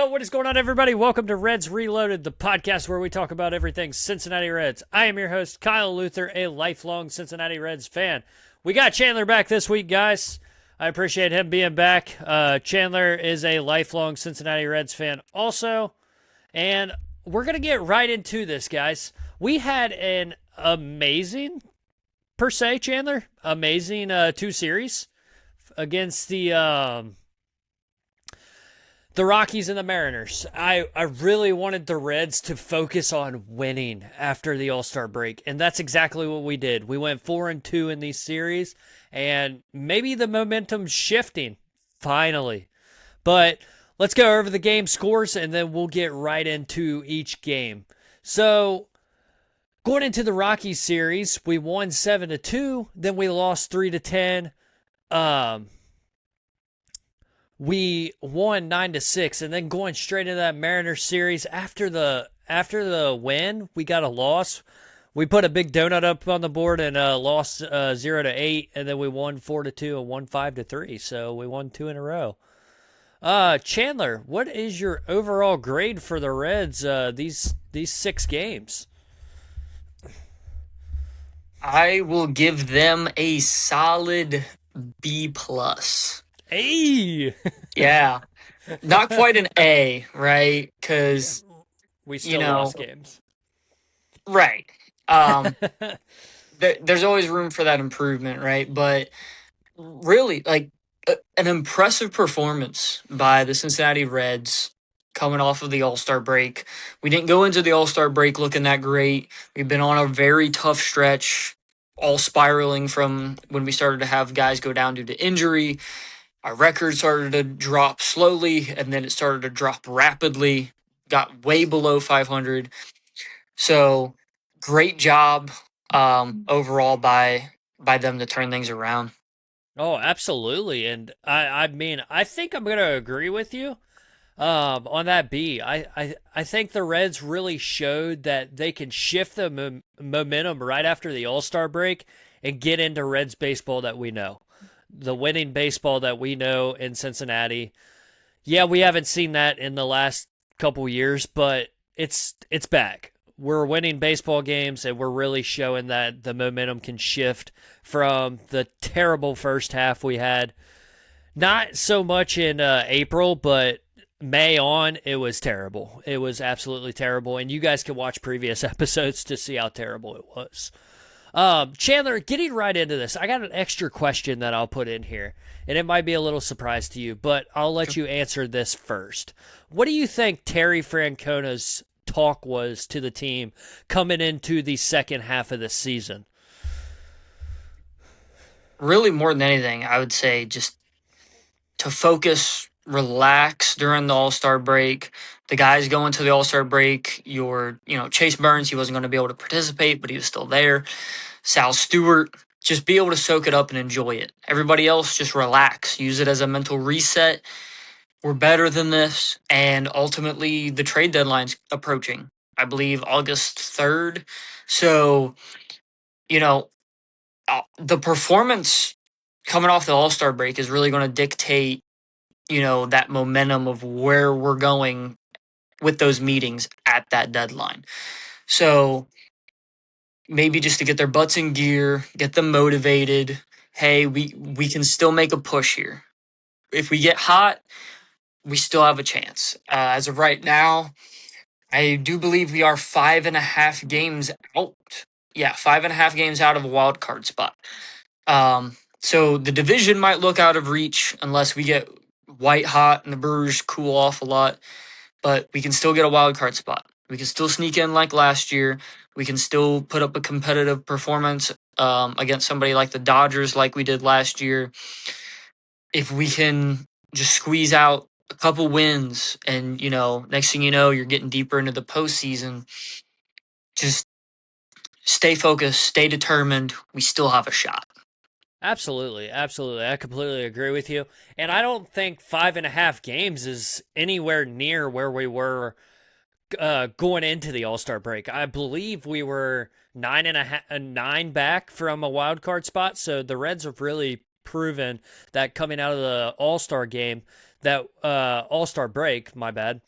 Yo, what is going on, everybody? Welcome to Reds Reloaded, the podcast where we talk about everything Cincinnati Reds. I am your host, Kyle Luther, a lifelong Cincinnati Reds fan. We got Chandler back this week, guys. I appreciate him being back. Chandler is a lifelong Cincinnati Reds fan also. And we're going to get right into this, guys. We had an amazing, per se, Chandler, amazing two series against the Rockies and the Mariners. I really wanted the Reds to focus on winning after the All-Star break, and that's exactly what we did. We went 4-2 in these series, and maybe the momentum's shifting, finally. But let's go over the game scores, and then we'll get right into each game. So, going into the Rockies series, we won 7-2, then we lost 3-10. We won 9-6, and then going straight into that Mariners series after the win, we got a loss. We put a big donut up on the board and lost 0-8, and then we won 4-2 and won 5-3. So we won two in a row. Chandler, what is your overall grade for the Reds these 6 games? I will give them a solid B plus. Hey, Yeah, not quite an A, right? Because we still lost games. Right. There's always room for that improvement, right? But really, like an impressive performance by the Cincinnati Reds coming off of the All-Star break. We didn't go into the All-Star break looking that great. We've been on a very tough stretch, all spiraling from when we started to have guys go down due to injury. Our record started to drop slowly, and then it started to drop rapidly, got way below 500. So great job overall by them to turn things around. Oh, absolutely. And I mean, I think I'm going to agree with you on that B. I think the Reds really showed that they can shift the momentum right after the All-Star break and get into Reds baseball that we know. The winning baseball that we know in Cincinnati. Yeah, we haven't seen that in the last couple years, but it's back. We're winning baseball games, and we're really showing that the momentum can shift from the terrible first half we had. Not so much in April, but May on, it was terrible. It was absolutely terrible, and you guys can watch previous episodes to see how terrible it was. Chandler, getting right into this, I got an extra question that I'll put in here, and it might be a little surprise to you, but I'll let you answer this first. What do you think Terry Francona's talk was to the team coming into the second half of the season? Really, more than anything, I would say just to focus, relax during the All-Star break. The guys going to the All-Star break, Chase Burns, he wasn't going to be able to participate, but he was still there. Sal Stewart, just be able to soak it up and enjoy it. Everybody else, just relax. Use it as a mental reset. We're better than this. And ultimately, the trade deadline's approaching. I believe August 3rd. So, the performance coming off the All-Star break is really going to dictate, that momentum of where we're going with those meetings at that deadline. So maybe just to get their butts in gear, get them motivated. Hey, we can still make a push here. If we get hot, we still have a chance. As of right now, I do believe we are 5.5 games out. Yeah, 5.5 games out of a wild card spot. So the division might look out of reach unless we get white hot and the Brewers cool off a lot. But we can still get a wild card spot. We can still sneak in like last year. We can still put up a competitive performance against somebody like the Dodgers like we did last year. If we can just squeeze out a couple wins and, next thing you know, you're getting deeper into the postseason, just stay focused, stay determined. We still have a shot. Absolutely, absolutely. I completely agree with you. And I don't think 5.5 games is anywhere near where we were going into the All-Star break. I believe we were 9 back from a wild card spot. So the Reds have really proven that coming out of the All-Star game that All-Star break, my bad,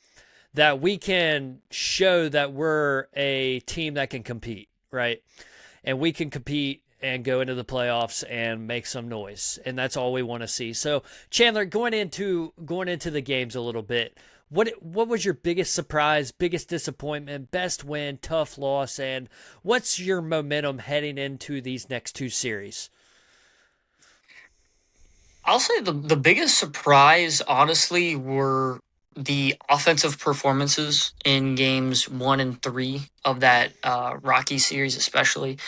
that we can show that we're a team that can compete, right? And we can compete and go into the playoffs and make some noise. And that's all we want to see. So, Chandler, going into the games a little bit, what was your biggest surprise, biggest disappointment, best win, tough loss, and what's your momentum heading into these next two series? I'll say the biggest surprise, honestly, were the offensive performances in games 1 and 3 of that Rocky series, especially.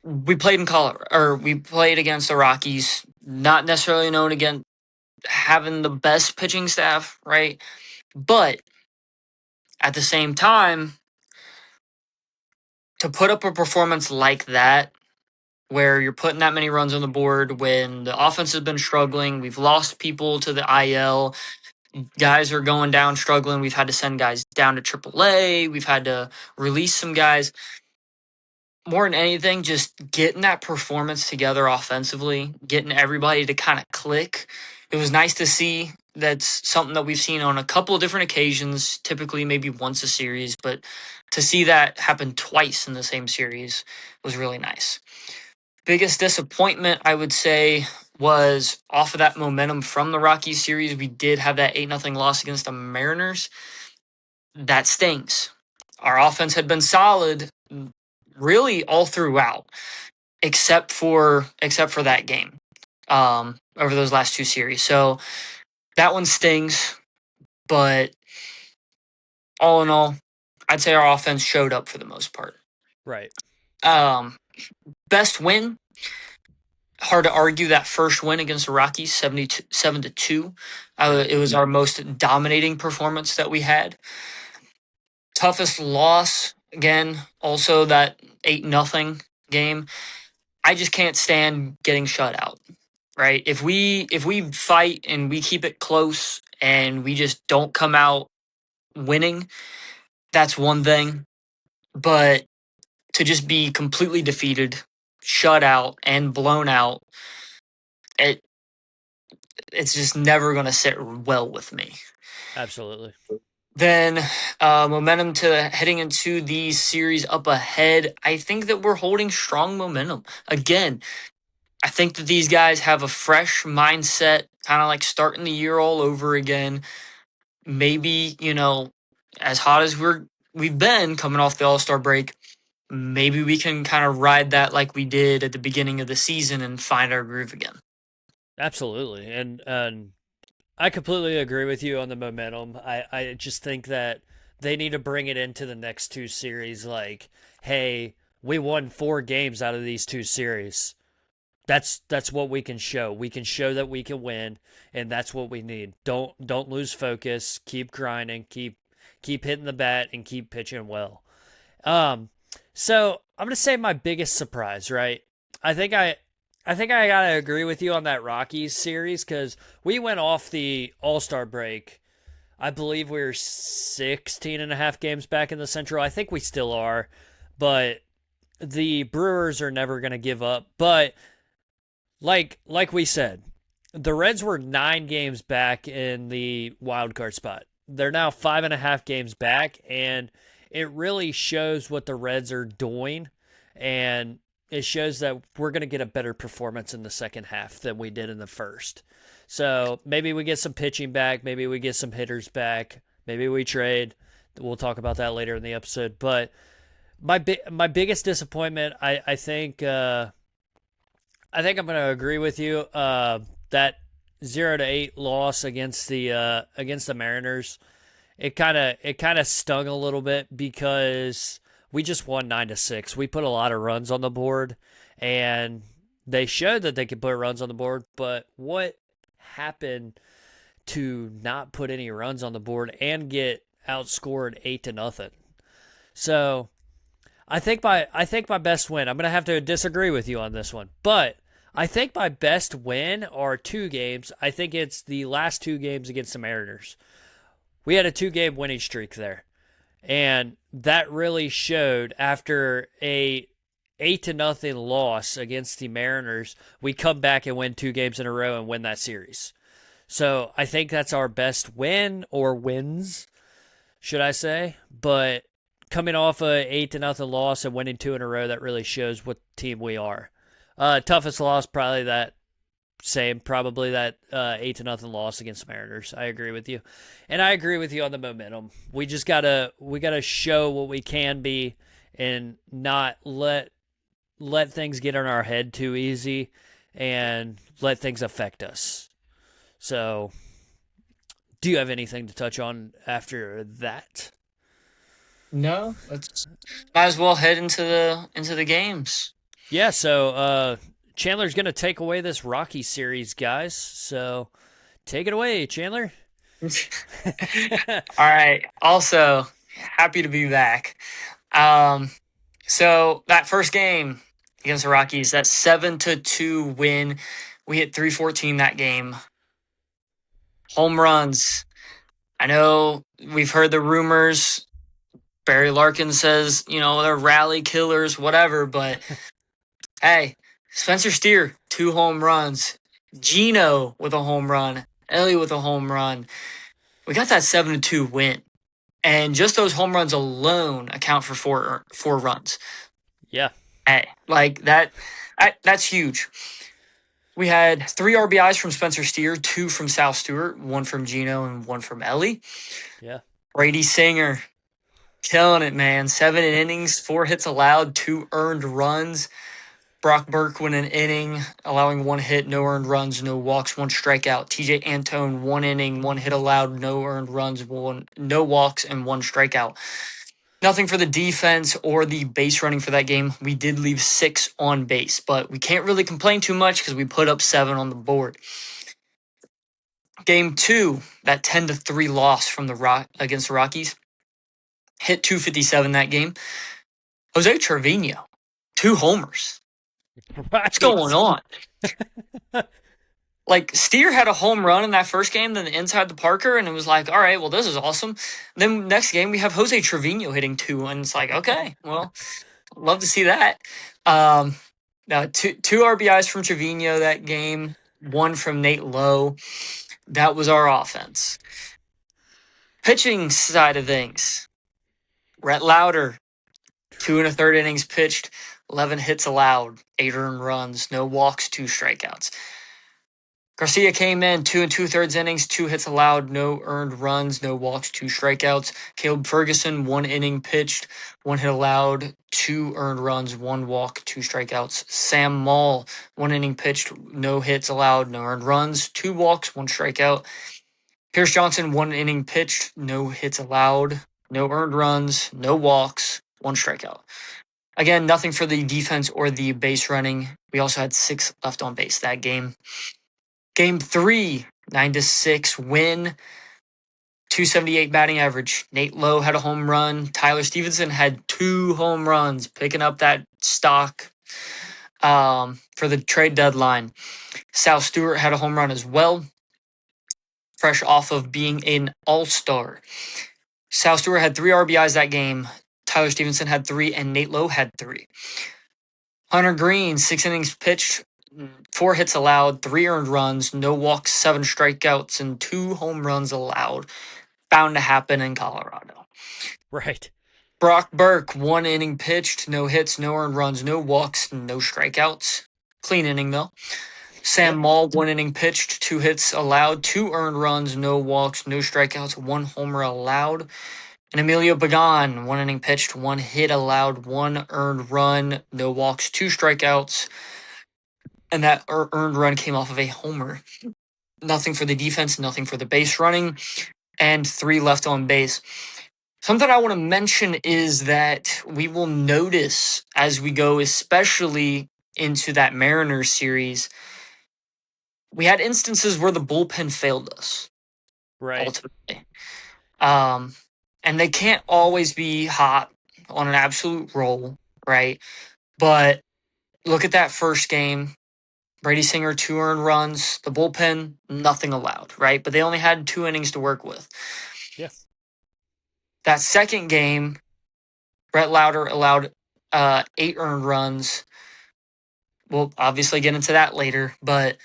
We played in Colorado, or we played against the Rockies, not necessarily known again having the best pitching staff, right? But at the same time, to put up a performance like that, where you're putting that many runs on the board when the offense has been struggling, we've lost people to the IL, guys are going down struggling, we've had to send guys down to AAA, we've had to release some guys. More than anything, just getting that performance together offensively, getting everybody to kind of click. It was nice to see. That's something that we've seen on a couple of different occasions, typically maybe once a series, but to see that happen twice in the same series was really nice. Biggest disappointment, I would say, was off of that momentum from the Rockies series. We did have that 8-0 loss against the Mariners. That stings. Our offense had been solid really all throughout, except for that game, over those last two series. So that one stings, but all in all, I'd say our offense showed up for the most part. Right. Um, Best win, hard to argue that first win against the Rockies, 7-2. Right. It was our most dominating performance that we had. Toughest loss, again, also that 8-0 game. I just can't stand getting shut out. Right? If we fight and we keep it close and we just don't come out winning, that's one thing. But to just be completely defeated, shut out, and blown out, it it's just never going to sit well with me. Absolutely. Then momentum to heading into the series up ahead. I think that we're holding strong momentum. Again, I think that these guys have a fresh mindset, kind of like starting the year all over again. Maybe, as hot as we've been coming off the All-Star break, maybe we can kind of ride that like we did at the beginning of the season and find our groove again. Absolutely. And I completely agree with you on the momentum. I just think that they need to bring it into the next two series like, hey, we won 4 games out of these two series. That's what we can show. We can show that we can win, and that's what we need. Don't lose focus. Keep grinding. Keep hitting the bat and keep pitching well. Um, so I'm gonna say my biggest surprise, right? I think I I think I gotta agree with you on that Rockies series because we went off the All Star break. I believe we were 16 and a half games back in the Central. I think we still are, but the Brewers are never going to give up. But like we said, the Reds were 9 games back in the wild card spot. They're now 5.5 games back, and it really shows what the Reds are doing, and it shows that we're going to get a better performance in the second half than we did in the first. So maybe we get some pitching back, maybe we get some hitters back, maybe we trade. We'll talk about that later in the episode. But my biggest disappointment, I think I'm going to agree with you. That 0-8 loss against the Mariners, it kind of stung a little bit because we just won 9-6. We put a lot of runs on the board, and they showed that they could put runs on the board. But what happened to not put any runs on the board and get outscored 8-0? So I think my best win. I'm gonna have to disagree with you on this one, but I think my best win are 2 games. I think it's the last 2 games against the Mariners. We had a 2-game winning streak there, and that really showed after a 8-0 loss against the Mariners. We come back and win 2 games in a row and win that series. So I think that's our best win or wins, should I say? But coming off a 8-0 loss and winning two in a row, that really shows what team we are. Toughest loss probably that same, probably that 8-0 loss against the Mariners. I agree with you, and I agree with you on the momentum. We gotta show what we can be, and not let things get in our head too easy, and let things affect us. So, do you have anything to touch on after that? No, let's might as well head into the games. Yeah. So, Chandler's gonna take away this Rocky series, guys. So, take it away, Chandler. All right. Also, happy to be back. Um, so that first game against the Rockies, that 7-2 win, we hit 314 that game. Home runs. I know we've heard the rumors. Barry Larkin says, they're rally killers, whatever, but hey, Spencer Steer, 2 home runs. Gino with a home run. Ellie with a home run. We got that 7-2 win. And just those home runs alone account for four runs. Yeah. Hey, like that's huge. We had 3 RBIs from Spencer Steer, 2 from Sal Stewart, 1 from Gino, and 1 from Ellie. Yeah. Brady Singer, killing it, man. 7 innings, 4 hits allowed, 2 earned runs. Brock Burke went an inning, allowing 1 hit, no earned runs, no walks, 1 strikeout. TJ Antone, 1 inning, 1 hit allowed, no earned runs, no walks, and 1 strikeout. Nothing for the defense or the base running for that game. We did leave 6 on base, but we can't really complain too much because we put up 7 on the board. Game 2, that 10-3 loss from against the Rockies, hit 257 that game. Jose Trevino, 2 homers. What's going Right. on? Like, Steer had a home run in that first game, then inside the Parker, and it was like, all right, well, this is awesome. Then next game, we have Jose Trevino hitting 2, and it's like, okay, well, love to see that. Now, two RBIs from Trevino that game, 1 from Nate Lowe. That was our offense. Pitching side of things, Rhett Lauder, 2 1/3 innings pitched, 11 hits allowed, 8 earned runs, no walks, 2 strikeouts. Garcia came in 2 2/3 innings, 2 hits allowed, no earned runs, no walks, 2 strikeouts. Caleb Ferguson, 1 inning pitched, 1 hit allowed, 2 earned runs, 1 walk, 2 strikeouts. Sam Maul, 1 inning pitched, no hits allowed, no earned runs, 2 walks, 1 strikeout. Pierce Johnson, 1 inning pitched, no hits allowed, no earned runs, no walks, 1 strikeout. Again, nothing for the defense or the base running. We also had 6 left on base that game. Game 3, 9-6 win, 278 batting average. Nate Lowe had a home run. Tyler Stevenson had 2 home runs, picking up that stock for the trade deadline. Sal Stewart had a home run as well, fresh off of being an all-star. Sal Stewart had 3 RBIs that game. Tyler Stevenson had 3, and Nate Lowe had 3. Hunter Green, 6 innings pitched, 4 hits allowed, 3 earned runs, no walks, 7 strikeouts, and 2 home runs allowed. Bound to happen in Colorado. Right. Brock Burke, 1 inning pitched, no hits, no earned runs, no walks, no strikeouts. Clean inning, though. Sam Yeah. Maul, 1 inning pitched, 2 hits allowed, 2 earned runs, no walks, no strikeouts, 1 homer allowed. And Emilio Pagan, 1 inning pitched, 1 hit allowed, 1 earned run, no walks, 2 strikeouts. And that earned run came off of a homer. Nothing for the defense, nothing for the base running, and 3 left on base. Something I want to mention is that we will notice as we go, especially into that Mariners series, we had instances where the bullpen failed us Right. ultimately. And they can't always be hot on an absolute roll, right? But look at that first game. Brady Singer, 2 earned runs. The bullpen, nothing allowed, right? But they only had 2 innings to work with. Yeah. That second game, Brett Lauder allowed 8 earned runs. We'll obviously get into that later, but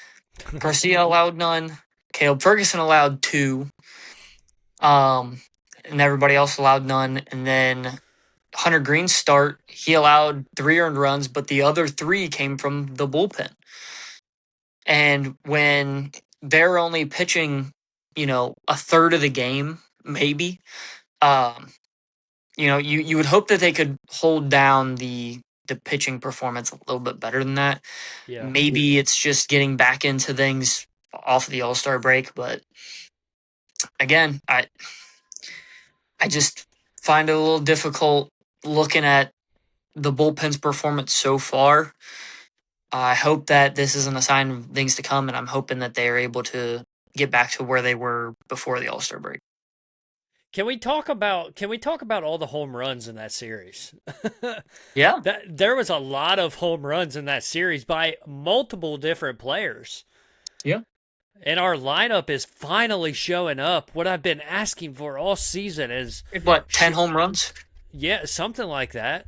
Garcia allowed none. Caleb Ferguson allowed 2, and everybody else allowed none. And then Hunter Green's start, he allowed 3 earned runs, but the other 3 came from the bullpen. And when they're only pitching, a third of the game, maybe, um, you would hope that they could hold down the pitching performance a little bit better than that. Yeah. Maybe it's just getting back into things off of the All-Star break, but again, I just find it a little difficult looking at the bullpen's performance so far. I hope that this isn't a sign of things to come, and I'm hoping that they are able to get back to where they were before the All-Star break. Can we talk about all the home runs in that series? Yeah. That there was a lot of home runs in that series by multiple different players. Yeah. And our lineup is finally showing up. What I've been asking for all season is What, 10 home runs? yeah, something like that.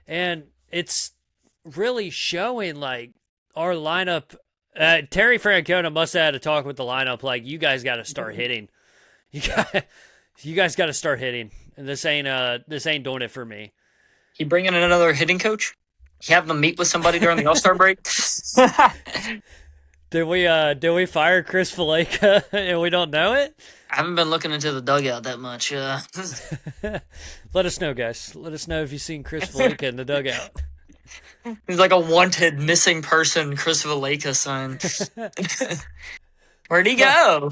And it's really showing like our lineup. Terry Francona must have had a talk with the lineup like, you guys got to start hitting. You got, you guys got to start hitting. And this ain't doing it for me. He bring in another hitting coach? He have them meet with somebody during the All-Star break? Did we fire Chris Valleca and we don't know it? I haven't been looking into the dugout that much. Let us know, guys. Let us know if you've seen Chris Valleca in the dugout. He's like a wanted missing person Chris Valleca sign. Where'd he go?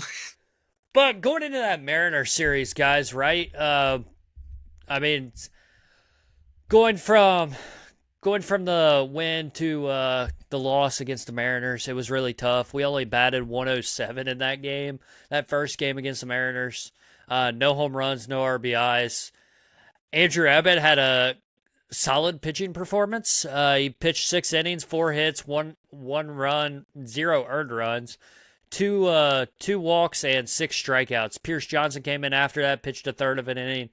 But going into that Mariner series, guys, right? I mean, going from the win to the loss against the Mariners, it was really tough. We only batted 107 in that game, that first game against the Mariners. No home runs, no RBIs. Andrew Abbott had a solid pitching performance. He pitched 6 innings, 4 hits, one run, 0 earned runs, two walks, and 6 strikeouts. Pierce Johnson came in after that, pitched a third of an inning,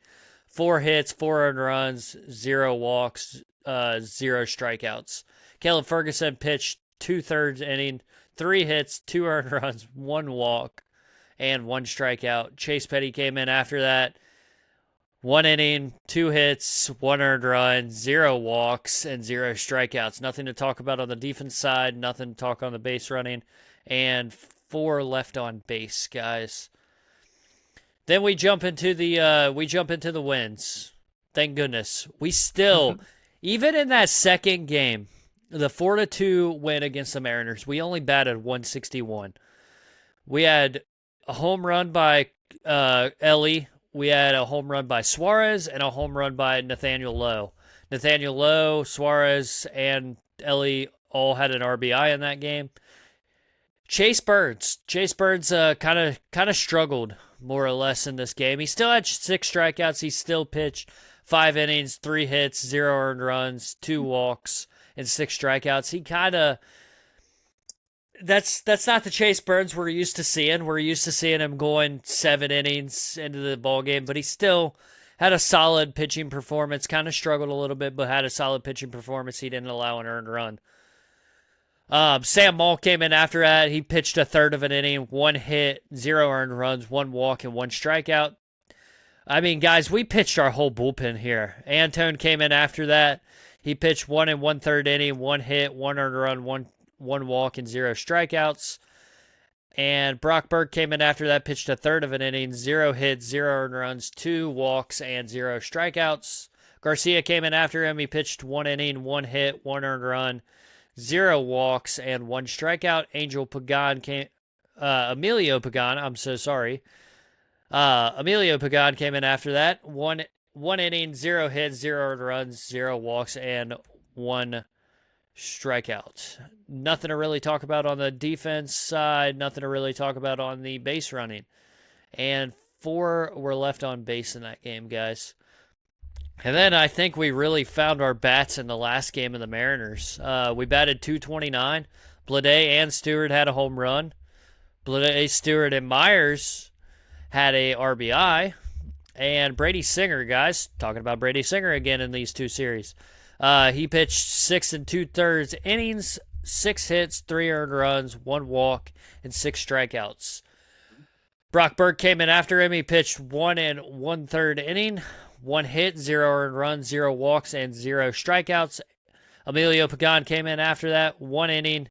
4 hits, 4 earned runs, 0 walks, 0 strikeouts. Caleb Ferguson pitched 2/3 inning, 3 hits, 2 earned runs, 1 walk, and 1 strikeout. Chase Petty came in after that. 1 inning, 2 hits, 1 earned run, 0 walks, and 0 strikeouts. Nothing to talk about on the defense side, nothing to talk on the base running, and 4 left on base, guys. Then we jump into the wins. Thank goodness. We still, even in that second game, the 4-2 win against the Mariners, we only batted 161. We had a home run by Ellie. We had a home run by Suarez and a home run by Nathaniel Lowe. Nathaniel Lowe, Suarez, and Ellie all had an RBI in that game. Chase Burns kind of struggled more or less in this game. He still had 6 strikeouts. He still pitched 5 innings, 3 hits, 0 earned runs, 2 walks, and 6 strikeouts. He kind of that's not the Chase Burns we're used to seeing. We're used to seeing him going 7 innings into the ball game, but he still had a solid pitching performance. Kind of struggled a little bit, but had a solid pitching performance. He didn't allow an earned run. Sam Maul came in after that. He pitched a third of an inning, 1 hit, 0 earned runs, 1 walk, and 1 strikeout. I mean, guys, we pitched our whole bullpen here. Antone came in after that. He pitched 1 1/3 inning, 1 hit, 1 earned run, one walk, and 0 strikeouts. And Brock Burke came in after that, pitched a third of an inning, 0 hits, 0 earned runs, 2 walks, and 0 strikeouts. Garcia came in after him. He pitched 1 inning, 1 hit, 1 earned run, 0 walks, and 1 strikeout. Emilio Pagan, I'm so sorry. Emilio Pagan came in after that. One inning, 0 hits, 0 earned runs, 0 walks, and 1 strikeout. Nothing to really talk about on the defense side. Nothing to really talk about on the base running. And 4 were left on base in that game, guys. And then I think we really found our bats in the last game of the Mariners. We batted .229. Blade and Stewart had a home run. Blade, Stewart, and Myers had a RBI. And Brady Singer, guys, talking about Brady Singer again in these 2 series. He pitched 6 2/3 innings, 6 hits, 3 earned runs, 1 walk, and 6 strikeouts. Brock Burke came in after him. He pitched 1 1/3 inning, 1 hit, 0 earned runs, 0 walks, and 0 strikeouts. Emilio Pagan came in after that, 1 inning,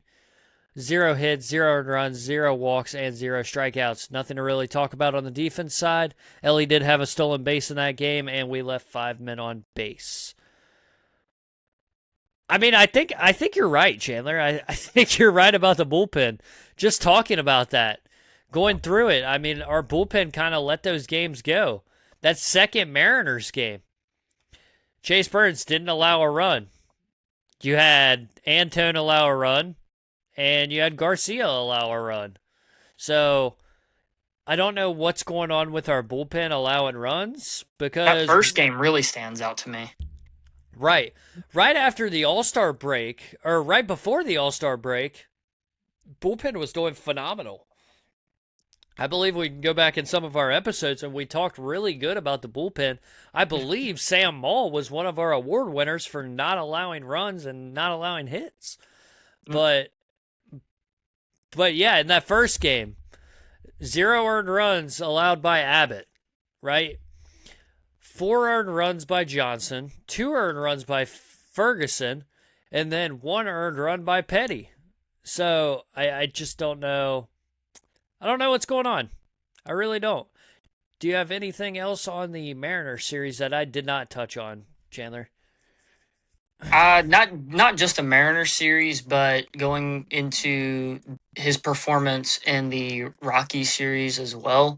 0 hits, 0 earned runs, 0 walks, and 0 strikeouts. Nothing to really talk about on the defense side. Ellie did have a stolen base in that game, and we left 5 men on base. I mean, I think you're right, Chandler. I think you're right about the bullpen. Just talking about that, going through it, I mean, our bullpen kind of let those games go. That second Mariners game, Chase Burns didn't allow a run. You had Antone allow a run, and you had Garcia allow a run. So I don't know what's going on with our bullpen allowing runs That because first game really stands out to me. right, right after the All Star break, or right before the All Star break, bullpen was doing phenomenal. I believe we can go back in some of our episodes and we talked really good about the bullpen. I believe Sam Maul was one of our award winners for not allowing runs and not allowing hits. Mm. But yeah, in that first game, 0 earned runs allowed by Abbott, right? 4 earned runs by Johnson, 2 earned runs by Ferguson, and then 1 earned run by Petty. So I just don't know. I don't know what's going on. I really don't. Do you have anything else on the Mariners series that I did not touch on, Chandler? Not just the Mariners series, but going into his performance in the Rockies series as well.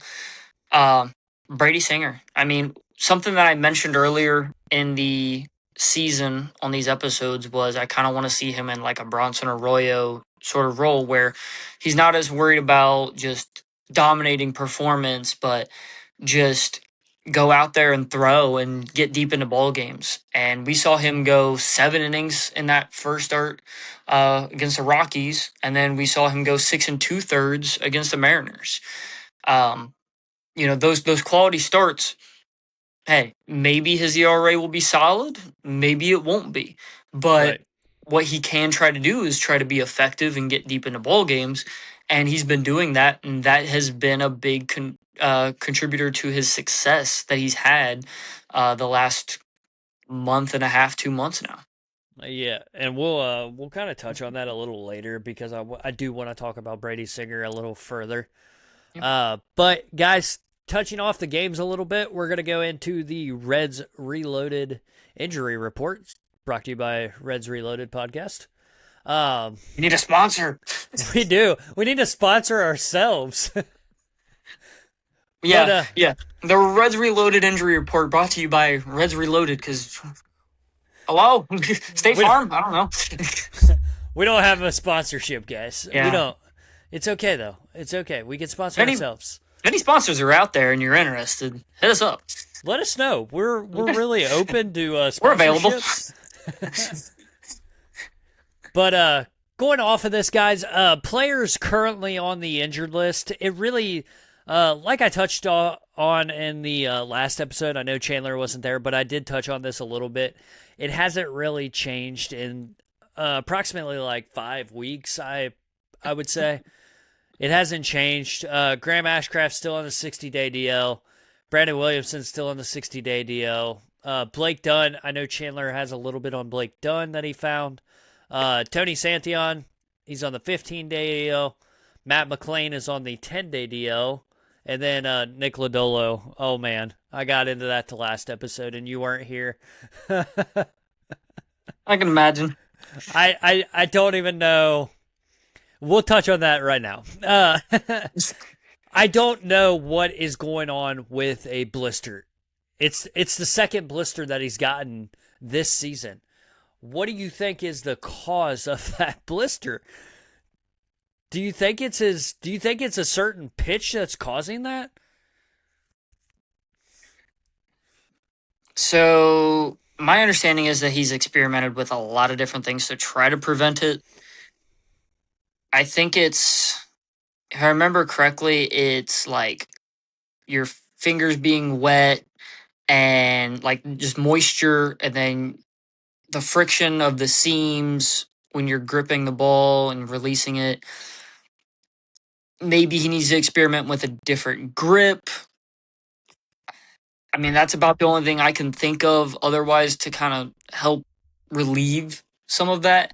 Um, Brady Singer. I mean, something that I mentioned earlier in the season on these episodes was I kind of want to see him in like a Bronson Arroyo sort of role where he's not as worried about just dominating performance, but just go out there and throw and get deep into ball games. And we saw him go 7 innings in that first start against the Rockies, and then we saw him go 6 2/3 against the Mariners. Um, those quality starts. Hey, maybe his ERA will be solid, maybe it won't be, but Right. what he can try to do is try to be effective and get deep into ball games, and he's been doing that, and that has been a big contributor to his success that he's had the last month and a half, 2 months now. Yeah, and we'll kind of touch on that a little later because I do want to talk about Brady Singer a little further. Yep. But guys, touching off the games a little bit, we're gonna go into the Reds Reloaded injury report, brought to you by Reds Reloaded podcast. Um, You need a sponsor. we do. We need to sponsor ourselves. but Yeah, yeah. The Reds Reloaded injury report brought to you by Reds Reloaded because hello, State we Farm. I don't know. we don't have a sponsorship, guys. We Yeah. don't. It's okay though. It's okay. We can sponsor Any ourselves. any sponsors are out there and you're interested, hit us up. Let us know. We're really open to We're available. sponsorships. But going off of this, guys, players currently on the injured list. It really, like I touched on in the last episode. I know Chandler wasn't there, but I did touch on this a little bit. It hasn't really changed in approximately like 5 weeks. I would say it hasn't changed. Graham Ashcraft's still on the 60-day DL. Brandon Williamson's still on the 60-day DL. Blake Dunn, I know Chandler has a little bit on Blake Dunn that he found. Tony Santion, he's on the 15-day DL. Matt McLean is on the 10-day DL. And then Nick Lodolo. Oh, man. I got into that the last episode, and you weren't here. I can imagine. I don't even know. We'll touch on that right now. I don't know what is going on with a blister. It's the second blister that he's gotten this season. What do you think is the cause of that blister? Do you think it's a certain pitch that's causing that? So my understanding is that he's experimented with a lot of different things to try to prevent it. I think if I remember correctly, it's like your fingers being wet and like just moisture, and then the friction of the seams when you're gripping the ball and releasing it. maybe he needs to experiment with a different grip. I mean, that's about the only thing I can think of otherwise to kind of help relieve some of that.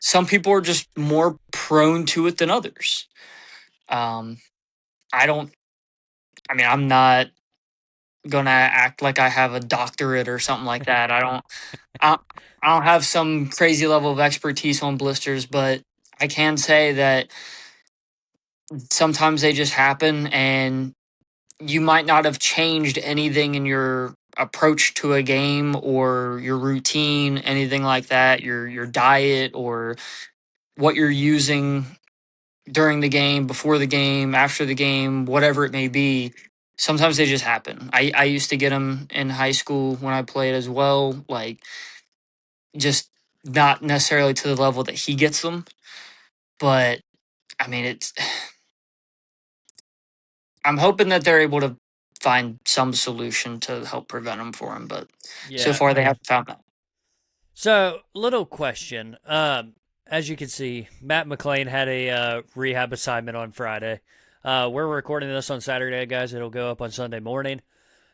Some people are just more prone to it than others. Um, I don't, I mean, I'm not gonna act like I have a doctorate or something like that. I, I don't have some crazy level of expertise on blisters, but I can say that sometimes they just happen and you might not have changed anything in your approach to a game or your routine, anything like that, your diet or what you're using during the game, before the game, after the game, whatever it may be. Sometimes they just happen. I used to get them in high school when I played as well, like just not necessarily to the level that he gets them, but I mean it's I'm hoping that they're able to find some solution to help prevent them for him, but so Yeah. far they haven't found that. So, little question. As you can see, Matt McLean had a rehab assignment on Friday. We're recording this on Saturday, guys. It'll go up on Sunday morning.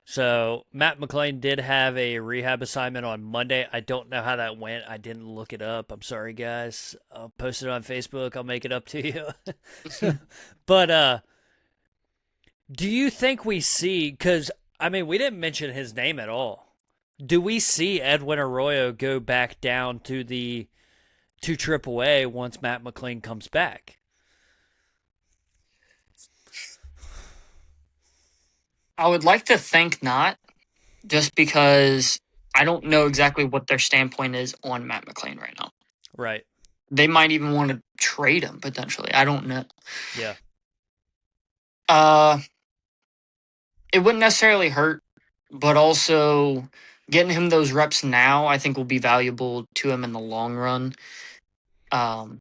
So, Matt McLean did have a rehab assignment on Monday. I don't know how that went. I didn't look it up. I'm sorry, guys. I'll post it on Facebook. I'll make it up to you. But do you think we see? Because I mean, we didn't mention his name at all. Do we see Edwin Arroyo go back down to the to AAA once Matt McLean comes back? I would like to think not, just because I don't know exactly what their standpoint is on Matt McLean right now. Right. They might even want to trade him potentially. I don't know. Yeah. Uh, it wouldn't necessarily hurt, but also getting him those reps now, I think will be valuable to him in the long run. Um,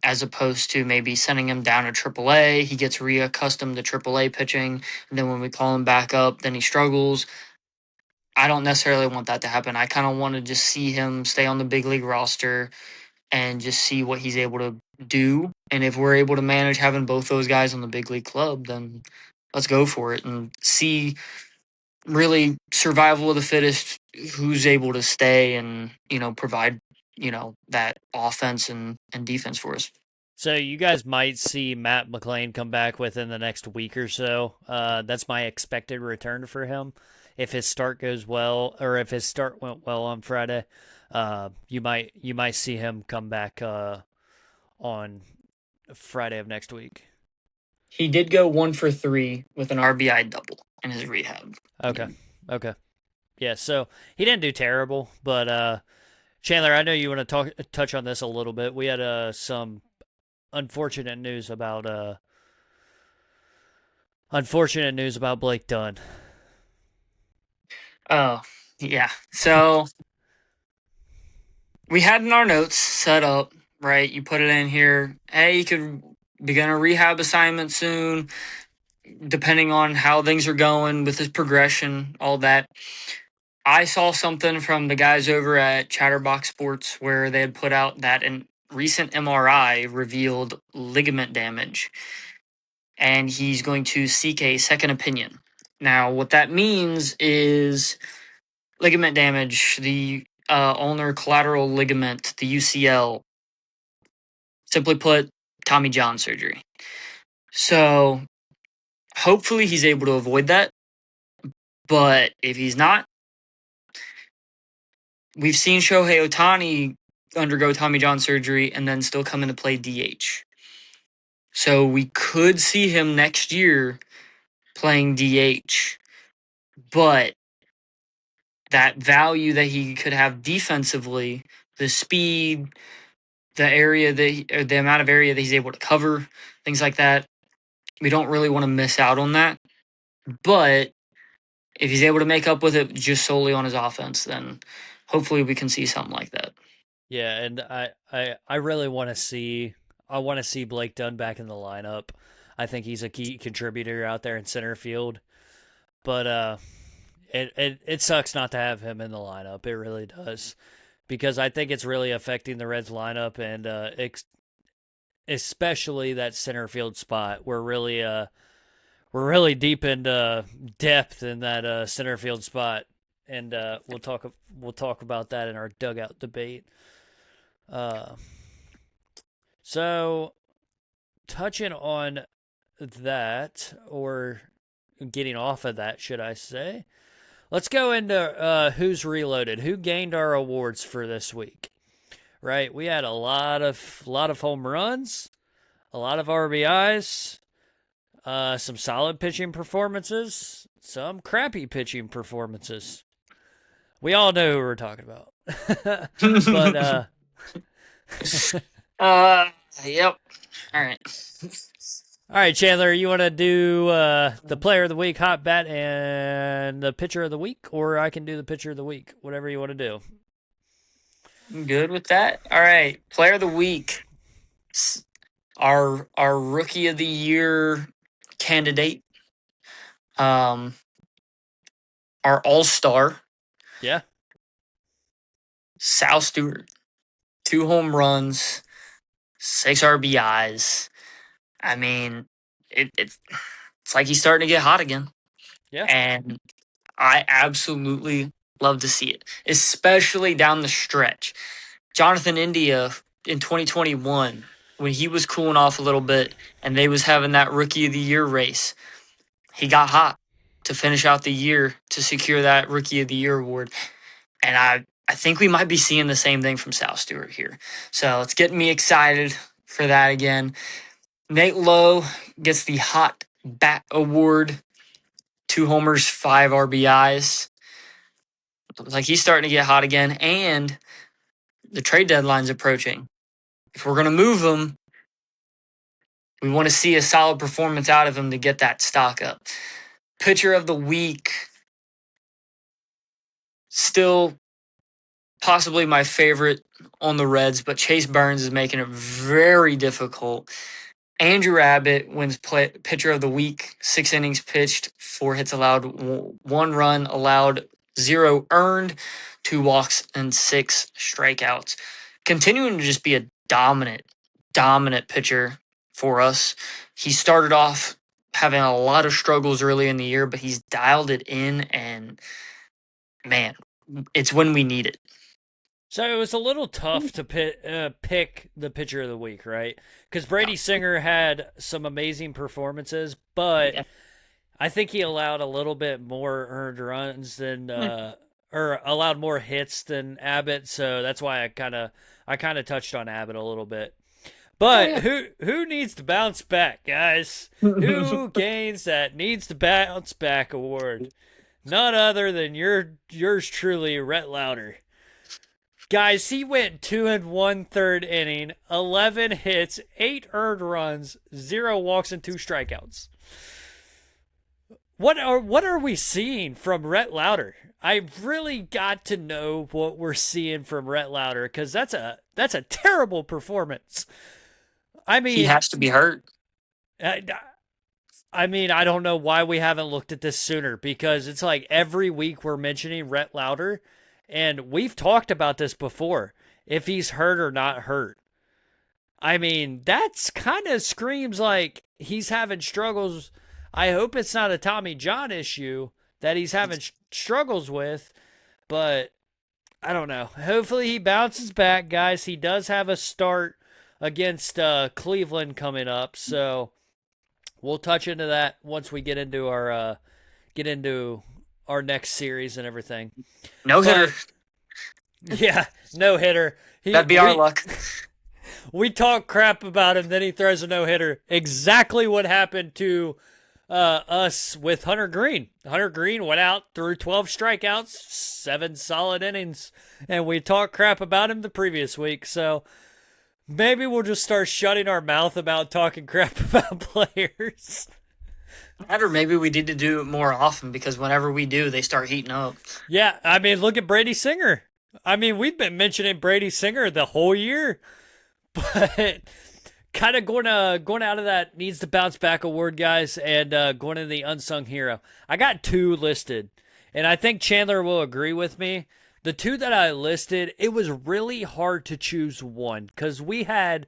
as opposed to maybe sending him down to AAA, he gets reaccustomed to AAA pitching, and then when we call him back up, then he struggles. I don't necessarily want that to happen. I kind of want to just see him stay on the big league roster and just see what he's able to do. And if we're able to manage having both those guys on the big league club, then let's go for it and see really survival of the fittest, who's able to stay and, provide, that offense and defense for us. So you guys might see Matt McLean come back within the next week or so. That's my expected return for him. If his start goes well, or if his start went well on Friday, you might see him come back on Friday of next week. He did go 1 for 3 with an RBI double in his rehab Okay. game. Okay. Yeah. So he didn't do terrible, but Chandler, I know you want to touch on this a little bit. We had some unfortunate news about Blake Dunn. Oh, yeah. So we had in our notes set up, right? You put it in here. Hey, you could begin a rehab assignment soon, depending on how things are going with his progression, all that. I saw something from the guys over at Chatterbox Sports where they had put out that an recent MRI revealed ligament damage, and he's going to seek a second opinion. Now, what that means is ligament damage, the ulnar collateral ligament, the UCL, simply put, Tommy John surgery. So hopefully he's able to avoid that. But if he's not, we've seen Shohei Ohtani undergo Tommy John surgery and then still come into play DH. So we could see him next year playing DH. But that value that he could have defensively, the speed, the area or the amount of area that he's able to cover, things like that. We don't really want to miss out on that. But if he's able to make up with it just solely on his offense, then hopefully we can see something like that. Yeah, and I really want to see Blake Dunn back in the lineup. I think he's a key contributor out there in center field. But it sucks not to have him in the lineup. It really does. Because I think it's really affecting the Reds lineup and especially that center field spot. We're really deep into depth in that center field spot, and we'll talk about that in our dugout debate. Uh, so touching on that, or getting off of that, should I say? Let's go into who's reloaded, who gained our awards for this week. Right, we had a lot of home runs, a lot of RBIs, some solid pitching performances, some crappy pitching performances. We all know who we're talking about. but uh, yep. All right. all right, Chandler, you want to do the player of the week, hot bat, and the pitcher of the week, or I can do the pitcher of the week, whatever you want to do. Good with that. All right, player of the week. Our rookie of the year candidate. Our all-star, Yeah, Sal Stewart. 2 home runs, 6 RBIs. I mean, it's like he's starting to get hot again. yeah. And I absolutely love to see it, especially down the stretch. Jonathan India in 2021, when he was cooling off a little bit and they was having that rookie of the year race, he got hot to finish out the year to secure that rookie of the year award. And I think we might be seeing the same thing from Sal Stewart here. So it's getting me excited for that again. Nate Lowe gets the hot bat award. 2 homers, 5 RBIs. Looks like he's starting to get hot again. And the trade deadline's approaching. If we're going to move him, we want to see a solid performance out of him to get that stock up. Pitcher of the week. Still possibly my favorite on the Reds, but Chase Burns is making it very difficult. Andrew Abbott wins pitcher of the week. 6 innings pitched, 4 hits allowed, 1 run allowed, 0 earned, 2 walks, and 6 strikeouts. Continuing to just be a dominant pitcher for us. He started off having a lot of struggles early in the year, but he's dialed it in, and man, it's when we need it. So it was a little tough to pick the pitcher of the week, right? Because Brady Singer had some amazing performances, but Yeah. I think he allowed a little bit more earned runs than, or allowed more hits than Abbott. So that's why I kind of touched on Abbott a little bit. But who needs to bounce back, guys? Who gains that needs to bounce back award? None other than yours truly, Rhett Lauder. Guys, he went 2 1/3 inning, 11 hits, 8 earned runs, 0 walks, and 2 strikeouts. What are we seeing from Rhett Lauder? I really got to know what we're seeing from Rhett Lauder, because that's a terrible performance. I mean, He has to be hurt. I mean, I don't know why we haven't looked at this sooner, because it's like every week we're mentioning Rhett Lauder, and we've talked about this before, if he's hurt or not hurt. I mean, that's kind of screams like he's having struggles. I hope it's not a Tommy John issue that he's having struggles with, but I don't know. Hopefully he bounces back, guys. He does have a start against Cleveland coming up, so we'll touch into that once we get into our next series and everything. No hitter. Yeah, no hitter. That'd be our luck. We talk crap about him, then he throws a no hitter. Exactly what happened to us with Hunter Green. Hunter Green went out, threw 12 strikeouts, 7 solid innings, and we talked crap about him the previous week. So maybe we'll just start shutting our mouth about talking crap about players. Or maybe we need to do it more often, because whenever we do, they start heating up. Yeah, I mean, look at Brady Singer. I mean, we've been mentioning Brady Singer the whole year, but kind of going out of that needs to bounce back award, guys, and going into the unsung hero. I got 2 listed, and I think Chandler will agree with me. The 2 that I listed, it was really hard to choose one, because we had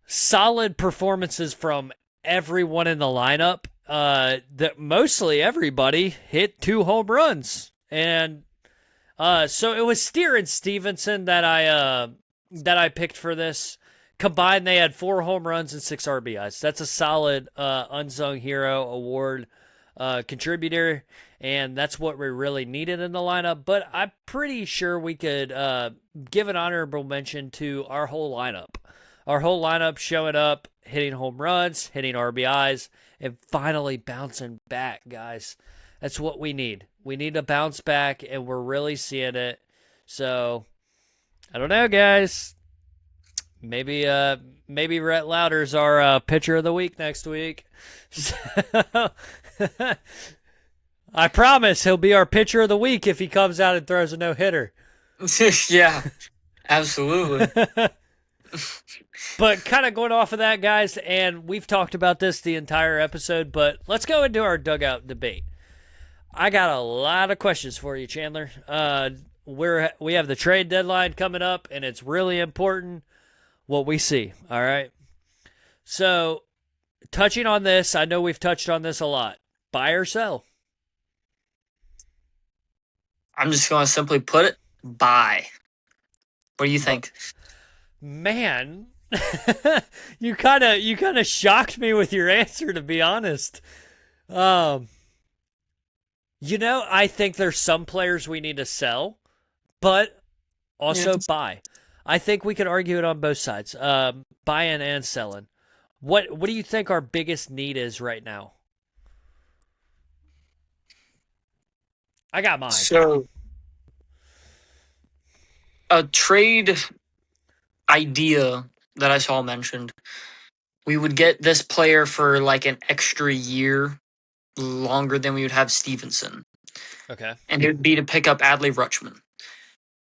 solid performances from everyone in the lineup. That mostly everybody hit 2 home runs, and so it was Steer and Stevenson that I picked for this. Combined, they had 4 home runs and 6 RBIs. That's a solid unsung hero award contributor, and that's what we really needed in the lineup. But I'm pretty sure we could give an honorable mention to our whole lineup. Our whole lineup showing up, hitting home runs, hitting RBIs, and finally bouncing back, guys. That's what we need. We need to bounce back, and we're really seeing it. So, I don't know, guys. Maybe Rhett Lauder's our pitcher of the week next week. So, I promise he'll be our pitcher of the week if he comes out and throws a no hitter. Yeah, absolutely. But kind of going off of that, guys, and we've talked about this the entire episode, but let's go into our dugout debate. I got a lot of questions for you, Chandler. We have the trade deadline coming up, and it's really important what we see. All right. So, touching on this, I know we've touched on this a lot. Buy or sell? I'm just going to simply put it, buy. What do you think? Man, you kind of shocked me with your answer, to be honest. I think there's some players we need to sell, but also buy. I think we could argue it on both sides, buying and selling. What do you think our biggest need is right now? I got mine. So, a trade idea that I saw mentioned, we would get this player for like an extra year longer than we would have Stevenson. Okay. And it would be to pick up Adley Rutschman.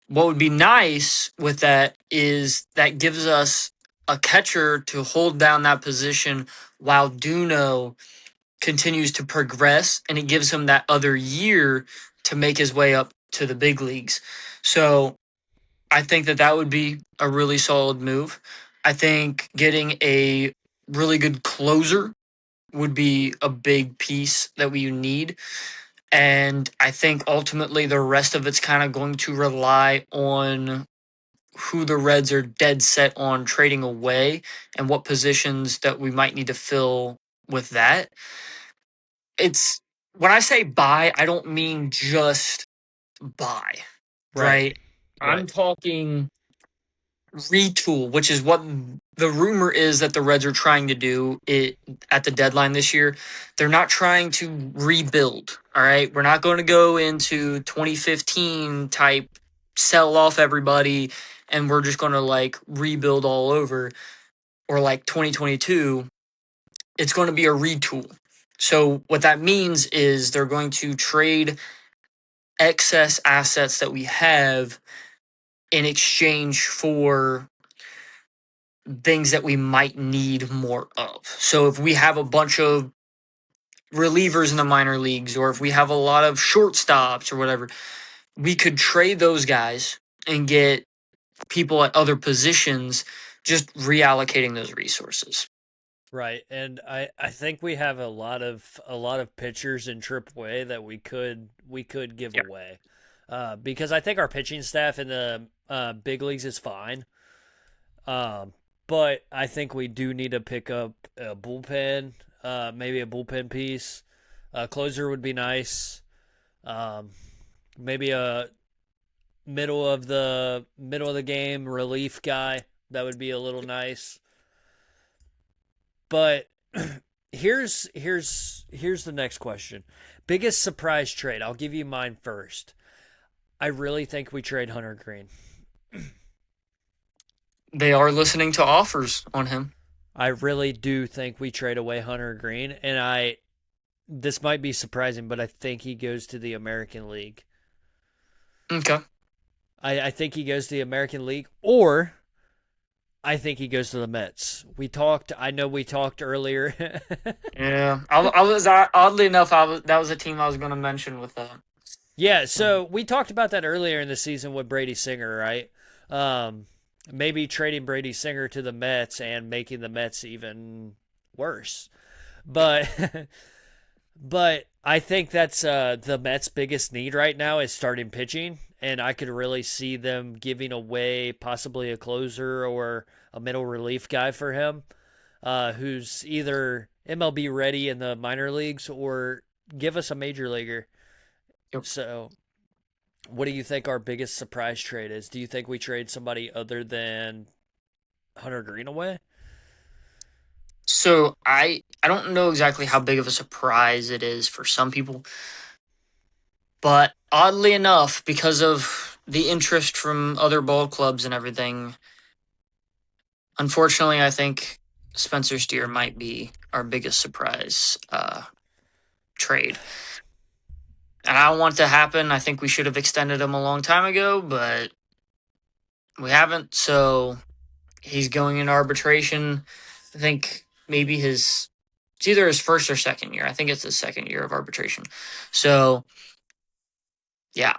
What would be nice with that is that gives us a catcher to hold down that position while Duno continues to progress, and it gives him that other year to make his way up to the big leagues. So I think that would be a really solid move. I think getting a really good closer would be a big piece that we need. And I think ultimately the rest of it's kind of going to rely on who the Reds are dead set on trading away and what positions that we might need to fill with that. It's when I say buy, I don't mean just buy, right? I'm talking retool, which is what the rumor is that the Reds are trying to do it at the deadline this year. They're not trying to rebuild. All right. We're not going to go into 2015 type sell off everybody and we're just going to like rebuild all over, or like 2022. It's going to be a retool. So what that means is they're going to trade excess assets that we have in exchange for things that we might need more of. So if we have a bunch of relievers in the minor leagues, or if we have a lot of shortstops or whatever, we could trade those guys and get people at other positions, just reallocating those resources. Right, and I think we have a lot of pitchers in AAA that we could give away, because I think our pitching staff in the big leagues is fine, but I think we do need to pick up a bullpen, maybe a bullpen piece. A closer would be nice. Maybe a middle of the game relief guy, that would be a little nice. But here's the next question. Biggest surprise trade. I'll give you mine first. I really think we trade Hunter Green. They are listening to offers on him. I really do think we trade away Hunter Green, and this might be surprising, but I think he goes to the American League. Okay. I think he goes to the American League, or I think he goes to the Mets. I know we talked earlier. Yeah. I was oddly enough, that was a team I was going to mention with that. Yeah, so we talked about that earlier in the season with Brady Singer, right? maybe trading Brady Singer to the Mets and making the Mets even worse. But but I think that's the Mets' biggest need right now is starting pitching, and I could really see them giving away possibly a closer or a middle relief guy for him, who's either MLB ready in the minor leagues or give us a major leaguer. Yep. So, what do you think our biggest surprise trade is? Do you think we trade somebody other than Hunter Green away? So I don't know exactly how big of a surprise it is for some people, but oddly enough, because of the interest from other ball clubs and everything, unfortunately, I think Spencer Steer might be our biggest surprise trade. And I don't want it to happen. I think we should have extended him a long time ago, but we haven't. So he's going into arbitration. I think maybe it's either his first or second year. I think it's his second year of arbitration. So yeah,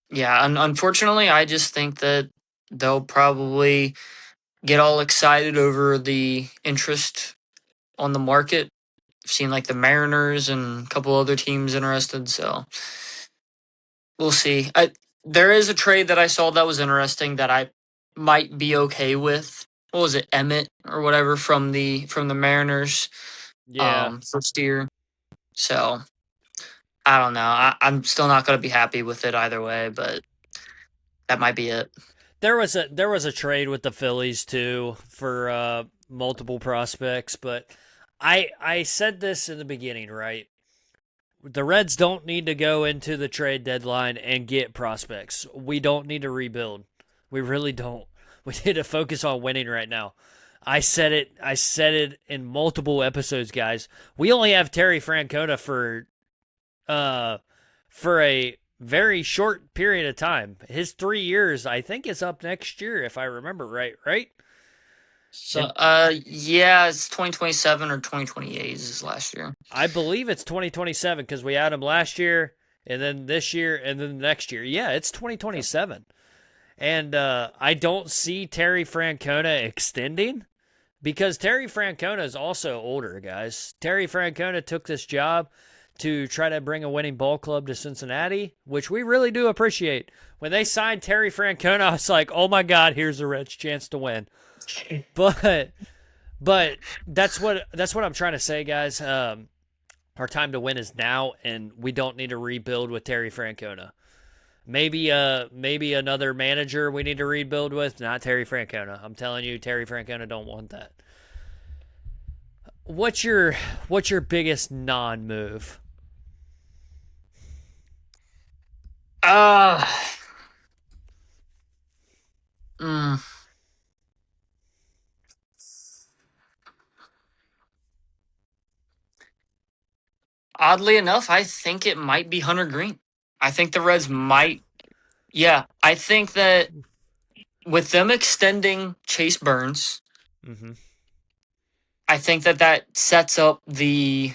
unfortunately, I just think that they'll probably get all excited over the interest on the market. I've seen like the Mariners and a couple other teams interested, so we'll see. There is a trade that I saw that was interesting that I might be okay with. What was it, Emmett or whatever from the Mariners Yeah, for Steer. So I don't know. I'm still not going to be happy with it either way, but that might be it. there was a trade with the Phillies too for multiple prospects, but I said this in the beginning, right? The Reds don't need to go into the trade deadline and get prospects. We don't need to rebuild. We really don't. We need to focus on winning right now. I said it. I said it in multiple episodes, guys. We only have Terry Francona uh for a very short period of time. His 3 years, I think, is up next year, if I remember right. Right? So And yeah, it's 2027 or 2028 is his last year. I believe it's 2027 because we had him last year, and then this year, and then next year. Yeah, it's 2027. And I don't see Terry Francona extending because Terry Francona is also older, guys. Terry Francona took this job to try to bring a winning ball club to Cincinnati, which we really do appreciate. When they signed Terry Francona, I was like, oh my God, here's the Reds' chance to win. But but that's what I'm trying to say, guys. Our time to win is now, and we don't need to rebuild with Terry Francona. Maybe another manager we need to rebuild with, not Terry Francona. I'm telling you, Terry Francona don't want that. What's your biggest non-move? Uh, mm, Oddly enough, I think it might be Hunter Green. I think the Reds might. Yeah, I think that with them extending Chase Burns, Mm-hmm. I think that that sets up the.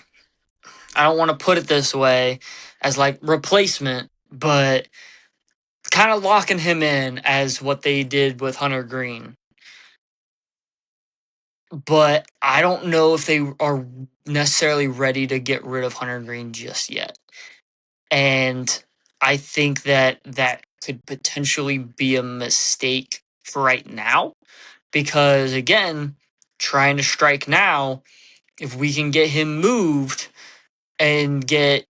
I don't want to put it this way as like replacement, but kind of locking him in as what they did with Hunter Green. But I don't know if they are necessarily ready to get rid of Hunter Green just yet. And I think that that could potentially be a mistake for right now because, again, trying to strike now, if we can get him moved and get,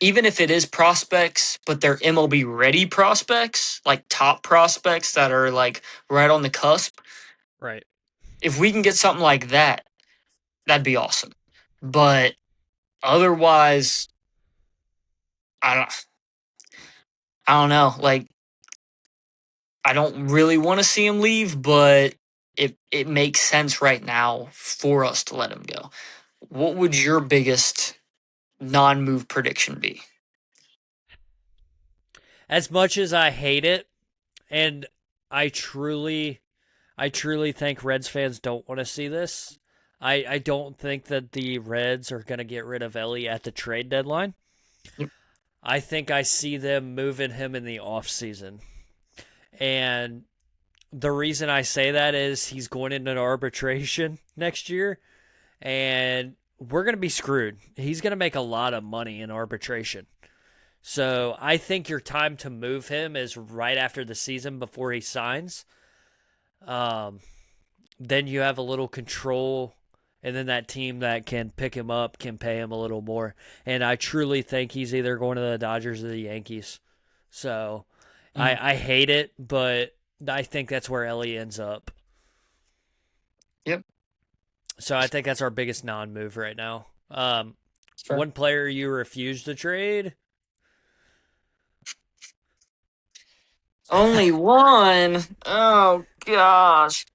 even if it is prospects, but they're MLB ready prospects, like top prospects that are like right on the cusp, Right. if we can get something like that, that'd be awesome. But otherwise, I don't, I don't know. Like, I don't really want to see him leave, but it makes sense right now for us to let him go. What would your biggest non-move prediction be? As much as I hate it, and I truly I truly think Reds fans don't want to see this. I don't think that the Reds are going to get rid of Ellie at the trade deadline. Yep. I think I see them moving him in the offseason. And the reason I say that is he's going into an arbitration next year, and we're going to be screwed. He's going to make a lot of money in arbitration. So I think your time to move him is right after the season before he signs. Um, then you have a little control, and then that team that can pick him up can pay him a little more. And I truly think he's either going to the Dodgers or the Yankees. So Mm, I hate it, but I think that's where Ellie ends up. yep, So I think that's our biggest non-move right now. it's fair. One player you refuse to trade. Only one. Oh gosh.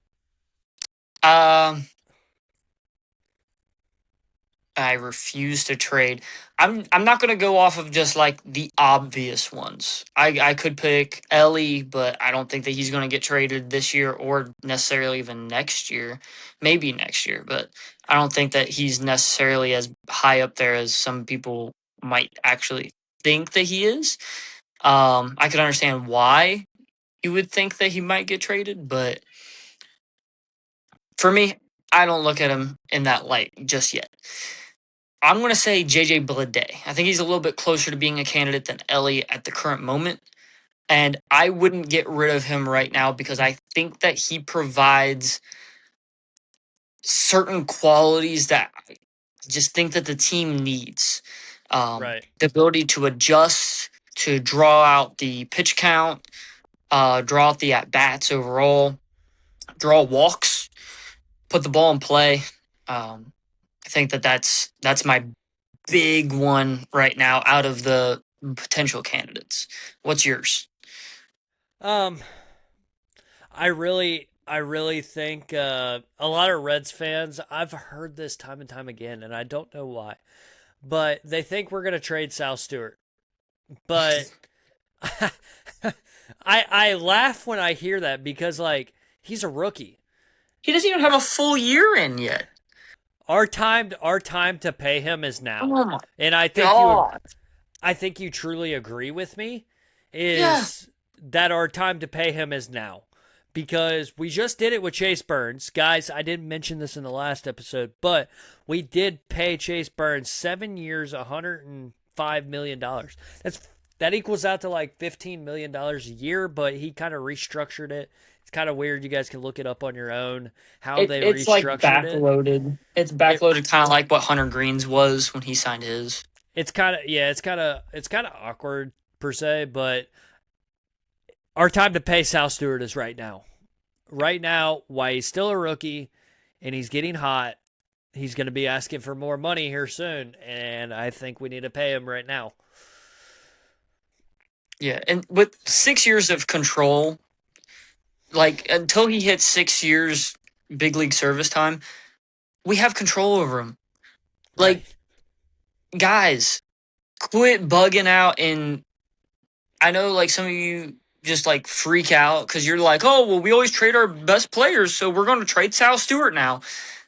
Um, I refuse to trade. I'm not gonna go off of just like the obvious ones. I could pick Ellie, but I don't think that he's gonna get traded this year or necessarily even next year. Maybe next year, but I don't think that he's necessarily as high up there as some people might actually think that he is. I could understand why you would think that he might get traded, but for me, I don't look at him in that light just yet. I'm going to say JJ Bleday. I think he's a little bit closer to being a candidate than Ellie at the current moment. And I wouldn't get rid of him right now because I think that he provides certain qualities that I just think that the team needs. Right. The ability to adjust, to draw out the pitch count, draw out the at bats overall, draw walks, put the ball in play. I think that that's my big one right now out of the potential candidates. What's yours? Um, I really think a lot of Reds fans. I've heard this time and time again, and I don't know why, but they think we're gonna trade Sal Stewart. But I laugh when I hear that because he's a rookie. He doesn't even have a full year in yet. Our time to pay him is now, Oh my and god. I think you truly agree with me. Yeah. Is that our time to pay him is now? Because we just did it with Chase Burns. Guys, I didn't mention this in the last episode, but we did pay Chase Burns 7 years, $105 million. That equals out to like $15 million a year, but he kind of restructured it. It's kind of weird. You guys can look it up on your own how they It's like restructured it. backloaded. It's It backloaded kind of like what Hunter Green's was when he signed his. it's kind of yeah, it's kind of awkward per se, but our time to pay Sal Stewart is right now. Right now, while he's still a rookie and he's getting hot, he's going to be asking for more money here soon, and I think we need to pay him right now. Yeah, and with 6 years of control, like until he hits 6 years big league service time, we have control over him. Like, Right. guys, quit bugging out. And I know like some of you just like freak out because you're like, oh well, we always trade our best players, so we're going to trade Sal Stewart now.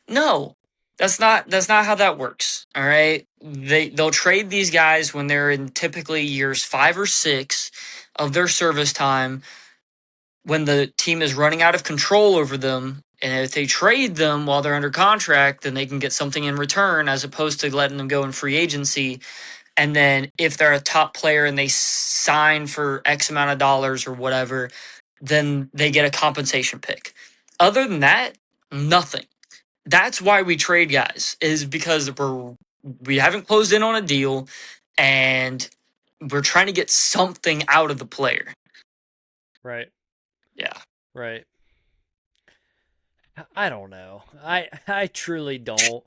No, that's not how that works. All right, they'll trade these guys when they're in typically years 5 or 6 of their service time, when the team is running out of control over them. And if they trade them while they're under contract, then they can get something in return as opposed to letting them go in free agency. And then if they're a top player and they sign for X amount of dollars or whatever, then they get a compensation pick. Other than that, nothing. That's why we trade guys, is because we haven't closed in on a deal and we're trying to get something out of the player. Right. Yeah. Right. I don't know. I truly don't.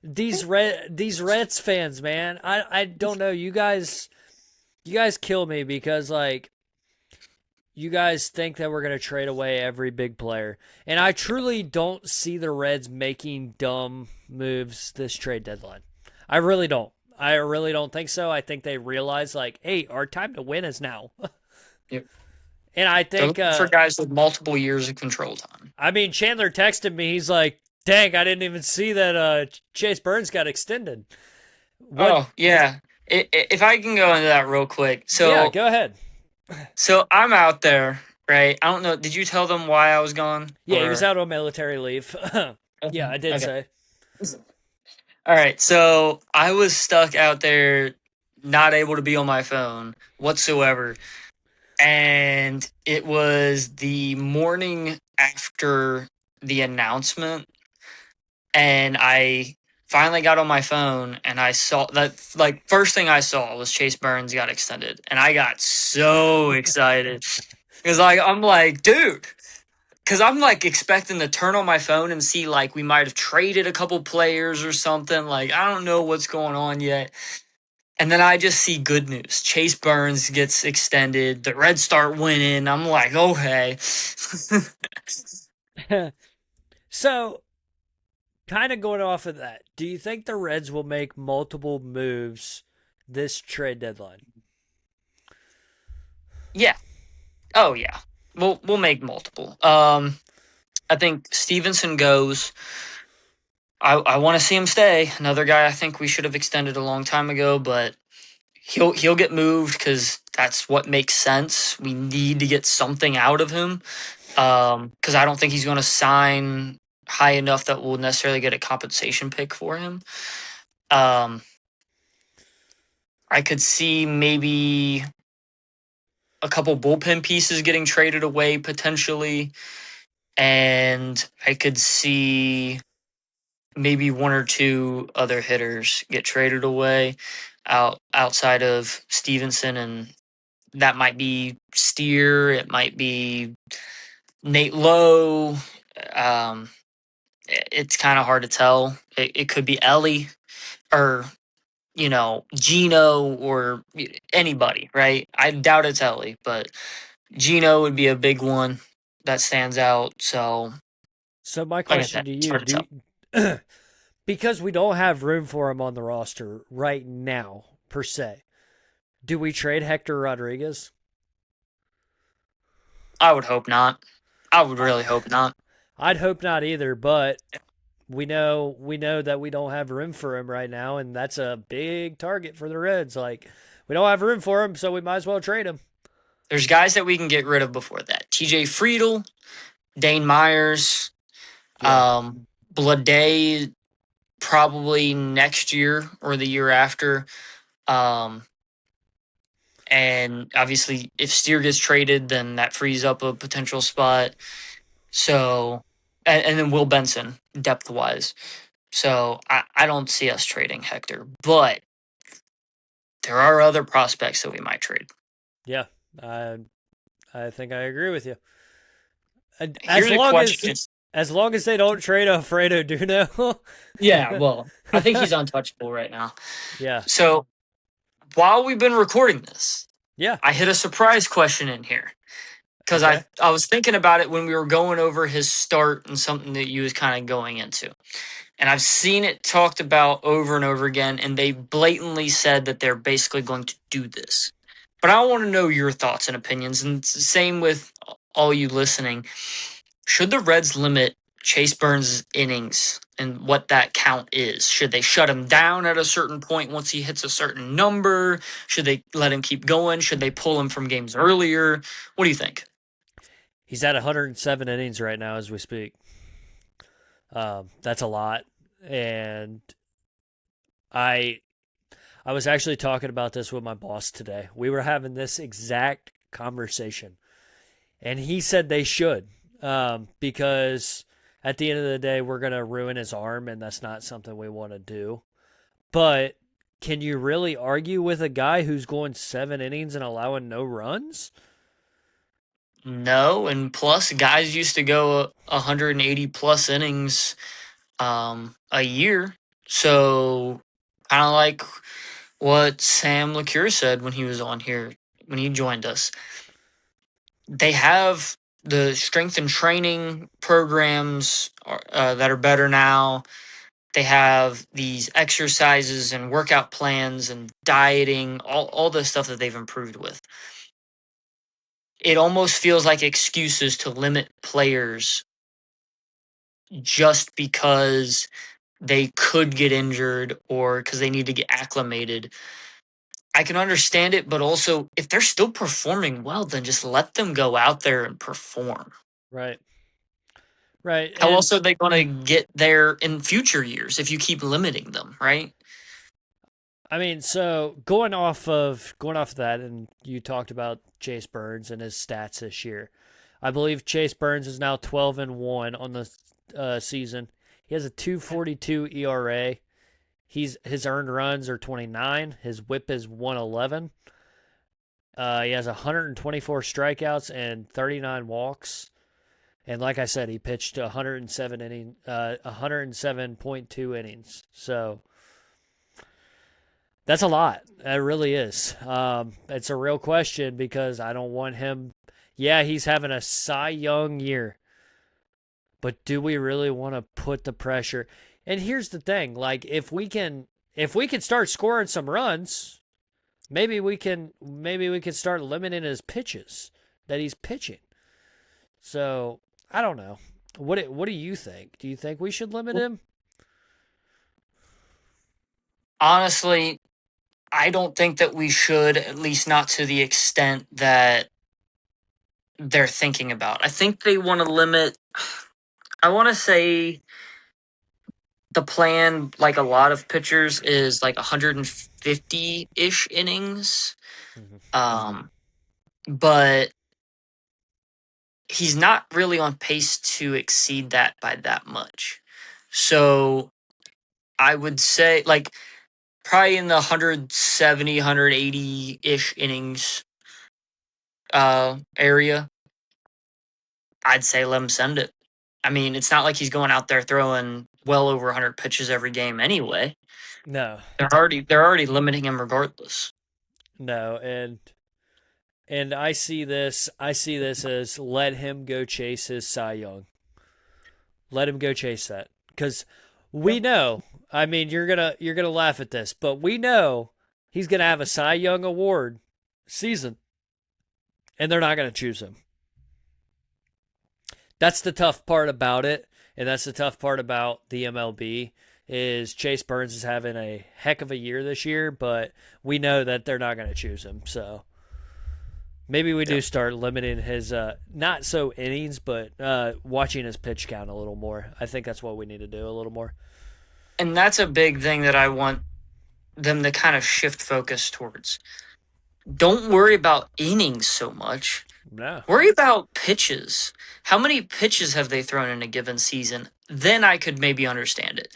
These Reds fans, man. I don't know. You guys kill me because you guys think that we're going to trade away every big player. And I truly don't see the Reds making dumb moves this trade deadline. I really don't. I really don't think so. I think they realize, hey, our time to win is now. Yep. And I They're think, looking for guys with multiple years of control time. I mean, Chandler texted me. He's like, dang, I didn't even see that Chase Burns got extended. What? Oh, yeah. If I can go into that real quick. Yeah, So go ahead. I'm out there, right? I don't know. Did you tell them why I was gone? Yeah, he was Or out on military leave. Yeah, okay, I did okay. say. All right. So I was stuck out there, not able to be on my phone whatsoever, and it was the morning after the announcement, and I finally got on my phone and I saw that, like, first thing I saw was Chase Burns got extended, and I got so excited because I'm like, dude, because I'm like expecting to turn on my phone and see like we might have traded a couple players or something. Like, I don't know what's going on yet. And then I just see good news. Chase Burns gets extended. The Reds start winning. I'm like, okay. So, kind of going off of that, do you think the Reds will make multiple moves this trade deadline? Yeah. Oh yeah. We'll make multiple. I think Stevenson goes. I want to see him stay. Another guy I think we should have extended a long time ago, but he'll get moved because that's what makes sense. We need to get something out of him because I don't think he's going to sign high enough that we'll necessarily get a compensation pick for him. Um, I could see maybe a couple bullpen pieces getting traded away potentially, and I could see maybe one or two other hitters get traded away outside of Stevenson, and that might be Steer, it might be Nate Lowe. Um, it's kind of hard to tell. It could be Ellie or Gino or anybody, right? I doubt it's Ellie, but Gino would be a big one that stands out. So, So, my like I said, question to it's you, hard to tell. because we don't have room for him on the roster right now, per se, do we trade Hector Rodriguez? I would hope not. I would I, really hope not. I'd hope not either, but we know that we don't have room for him right now, and that's a big target for the Reds. Like, we don't have room for him, so we might as well trade him. There's guys that we can get rid of before that. TJ Friedel, Dane Myers, Yeah. Blood Day, probably next year or the year after. Um, and obviously, if Steer gets traded, then that frees up a potential spot. So, and then Will Benson, depth wise. So, I don't see us trading Hector, but there are other prospects that we might trade. Yeah. I I think I agree with you. As Here's a long as question. as long as they don't trade Alfredo Duno. Yeah, well, I think he's untouchable right now. Yeah. So, while we've been recording this, Yeah. I hit a surprise question in here because Okay. I was thinking about it when we were going over his start and something that you was kind of going into. And I've seen it talked about over and over again, and they blatantly said that they're basically going to do this. But I want to know your thoughts and opinions, and it's the same with all you listening. Should the Reds limit Chase Burns' innings and what that count is? Should they shut him down at a certain point once he hits a certain number? Should they let him keep going? Should they pull him from games earlier? What do you think? He's at 107 innings right now as we speak. That's a lot, and I I was actually talking about this with my boss today. We were having this exact conversation, and he said they should, because at the end of the day, we're gonna ruin his arm, and that's not something we want to do. But can you really argue with a guy who's going 7 innings and allowing no runs? No, and plus, guys used to go 180 plus innings a year. So, kind of like what Sam LaCure said when he was on here, when he joined us. They have the strength and training programs that are better now. They have these exercises and workout plans and dieting, all the stuff that they've improved with. It almost feels like excuses to limit players just because they could get injured or because they need to get acclimated. I can understand it, but also if they're still performing well, then just let them go out there and perform. Right. Right. How And else are they going to get there in future years if you keep limiting them, right? I mean, so going off of that, and you talked about Chase Burns and his stats this year. I believe Chase Burns is now 12-1 on the season. He has a 2.42 ERA. His earned runs are 29. His WHIP is 111. He has 124 strikeouts and 39 walks. And like I said, he pitched 107.2 innings. So that's a lot. That really is. It's a real question because I don't want him. Yeah, he's having a Cy Young year, but do we really want to put the pressure? And here's the thing: like if we can start scoring some runs, maybe we can start limiting his pitches that he's pitching. So I don't know. What do you think? Do you think we should limit him? Honestly, I don't think that we should, at least not to the extent that they're thinking about. I think they want to limit, I want to say the plan, like a lot of pitchers, is like 150 ish innings. Mm-hmm. Um, but he's not really on pace to exceed that by that much. So I would say, like, probably in the 170, 180 ish innings area, I'd say let him send it. I mean, it's not like he's going out there throwing well over 100 pitches every game anyway. No, They're already limiting him regardless. no, and I see this as let him go chase his Cy Young. Let him go chase that because we know. I mean, you're gonna laugh at this, but we know he's gonna have a Cy Young award season, and they're not gonna choose him. That's the tough part about it, and that's the tough part about the MLB is Chase Burns is having a heck of a year this year, but we know that they're not going to choose him. So maybe we Yeah. do start limiting his not so innings, but watching his pitch count a little more. I think that's what we need to do a little more. And that's a big thing that I want them to kind of shift focus towards. Don't worry about innings so much. No. Worry about pitches. How many pitches have they thrown in a given season? Then I could maybe understand it.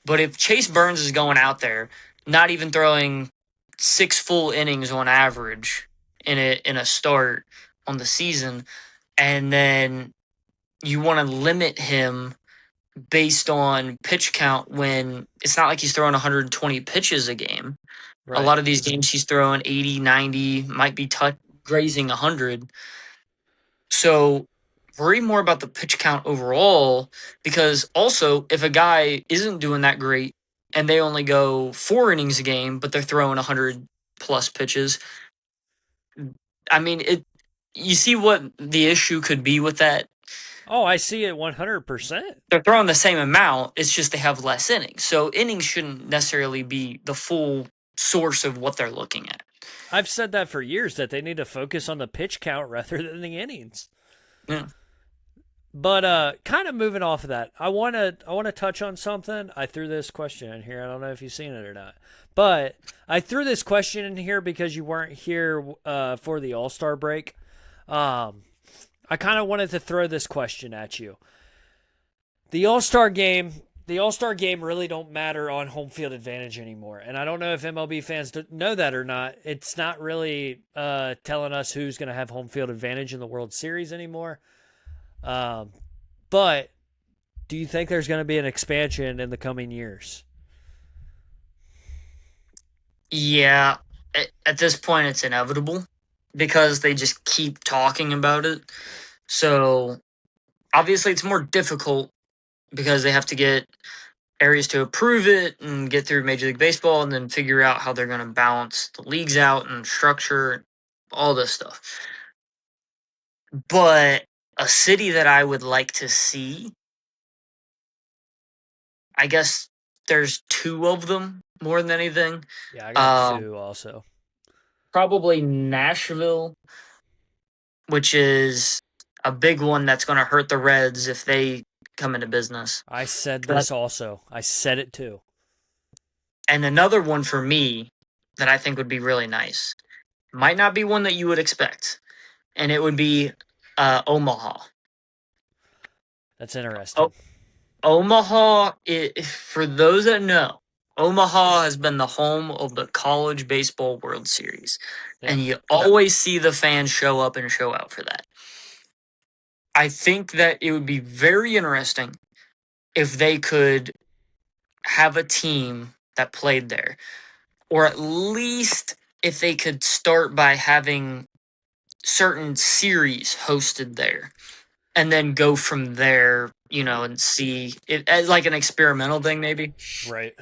But if Chase Burns is going out there, not even throwing 6 full innings on average in a start on the season, and then you want to limit him based on pitch count when it's not like he's throwing 120 pitches a game. A Right. lot of these games he's throwing 80, 90, might be grazing 100. So worry more about the pitch count overall because also if a guy isn't doing that great and they only go 4 innings a game, but they're throwing 100 plus pitches, I mean, you see what the issue could be with that? Oh, I see it 100%. They're throwing the same amount, it's just they have less innings. So innings shouldn't necessarily be the full source of what they're looking at. I've said that for years that they need to focus on the pitch count rather than the innings. Yeah. But kind of moving off of that, I want to touch on something. I threw this question in here. I don't know if you've seen it or not, but I threw this question in here because you weren't here for the All Star break. Um, I kind of wanted to throw this question at you. The All Star game, the All Star game really don't matter on home field advantage anymore, and I don't know if MLB fans know that or not. It's not really telling us who's going to have home field advantage in the World Series anymore. Um, but do you think there's going to be an expansion in the coming years? Yeah, at this point, it's inevitable because they just keep talking about it. So obviously, it's more difficult because they have to get areas to approve it and get through Major League Baseball and then figure out how they're going to balance the leagues out and structure all this stuff. But a city that I would like to see, I guess there's two of them more than anything. Yeah, I got Um, two also. probably Nashville, which is a big one that's going to hurt the Reds if they come into business. I said But this also. I said it too. and another one for me that I think would be really nice. Might not be one that you would expect, and it would be Omaha. That's O- interesting. Omaha, for those that know, Omaha has been the home of the College Baseball World Series, Yep. and you always see the fans show up and show out for that. I think that it would be very interesting if they could have a team that played there, or at least if they could start by having certain series hosted there and then go from there, and see it as like an experimental thing, maybe. Right.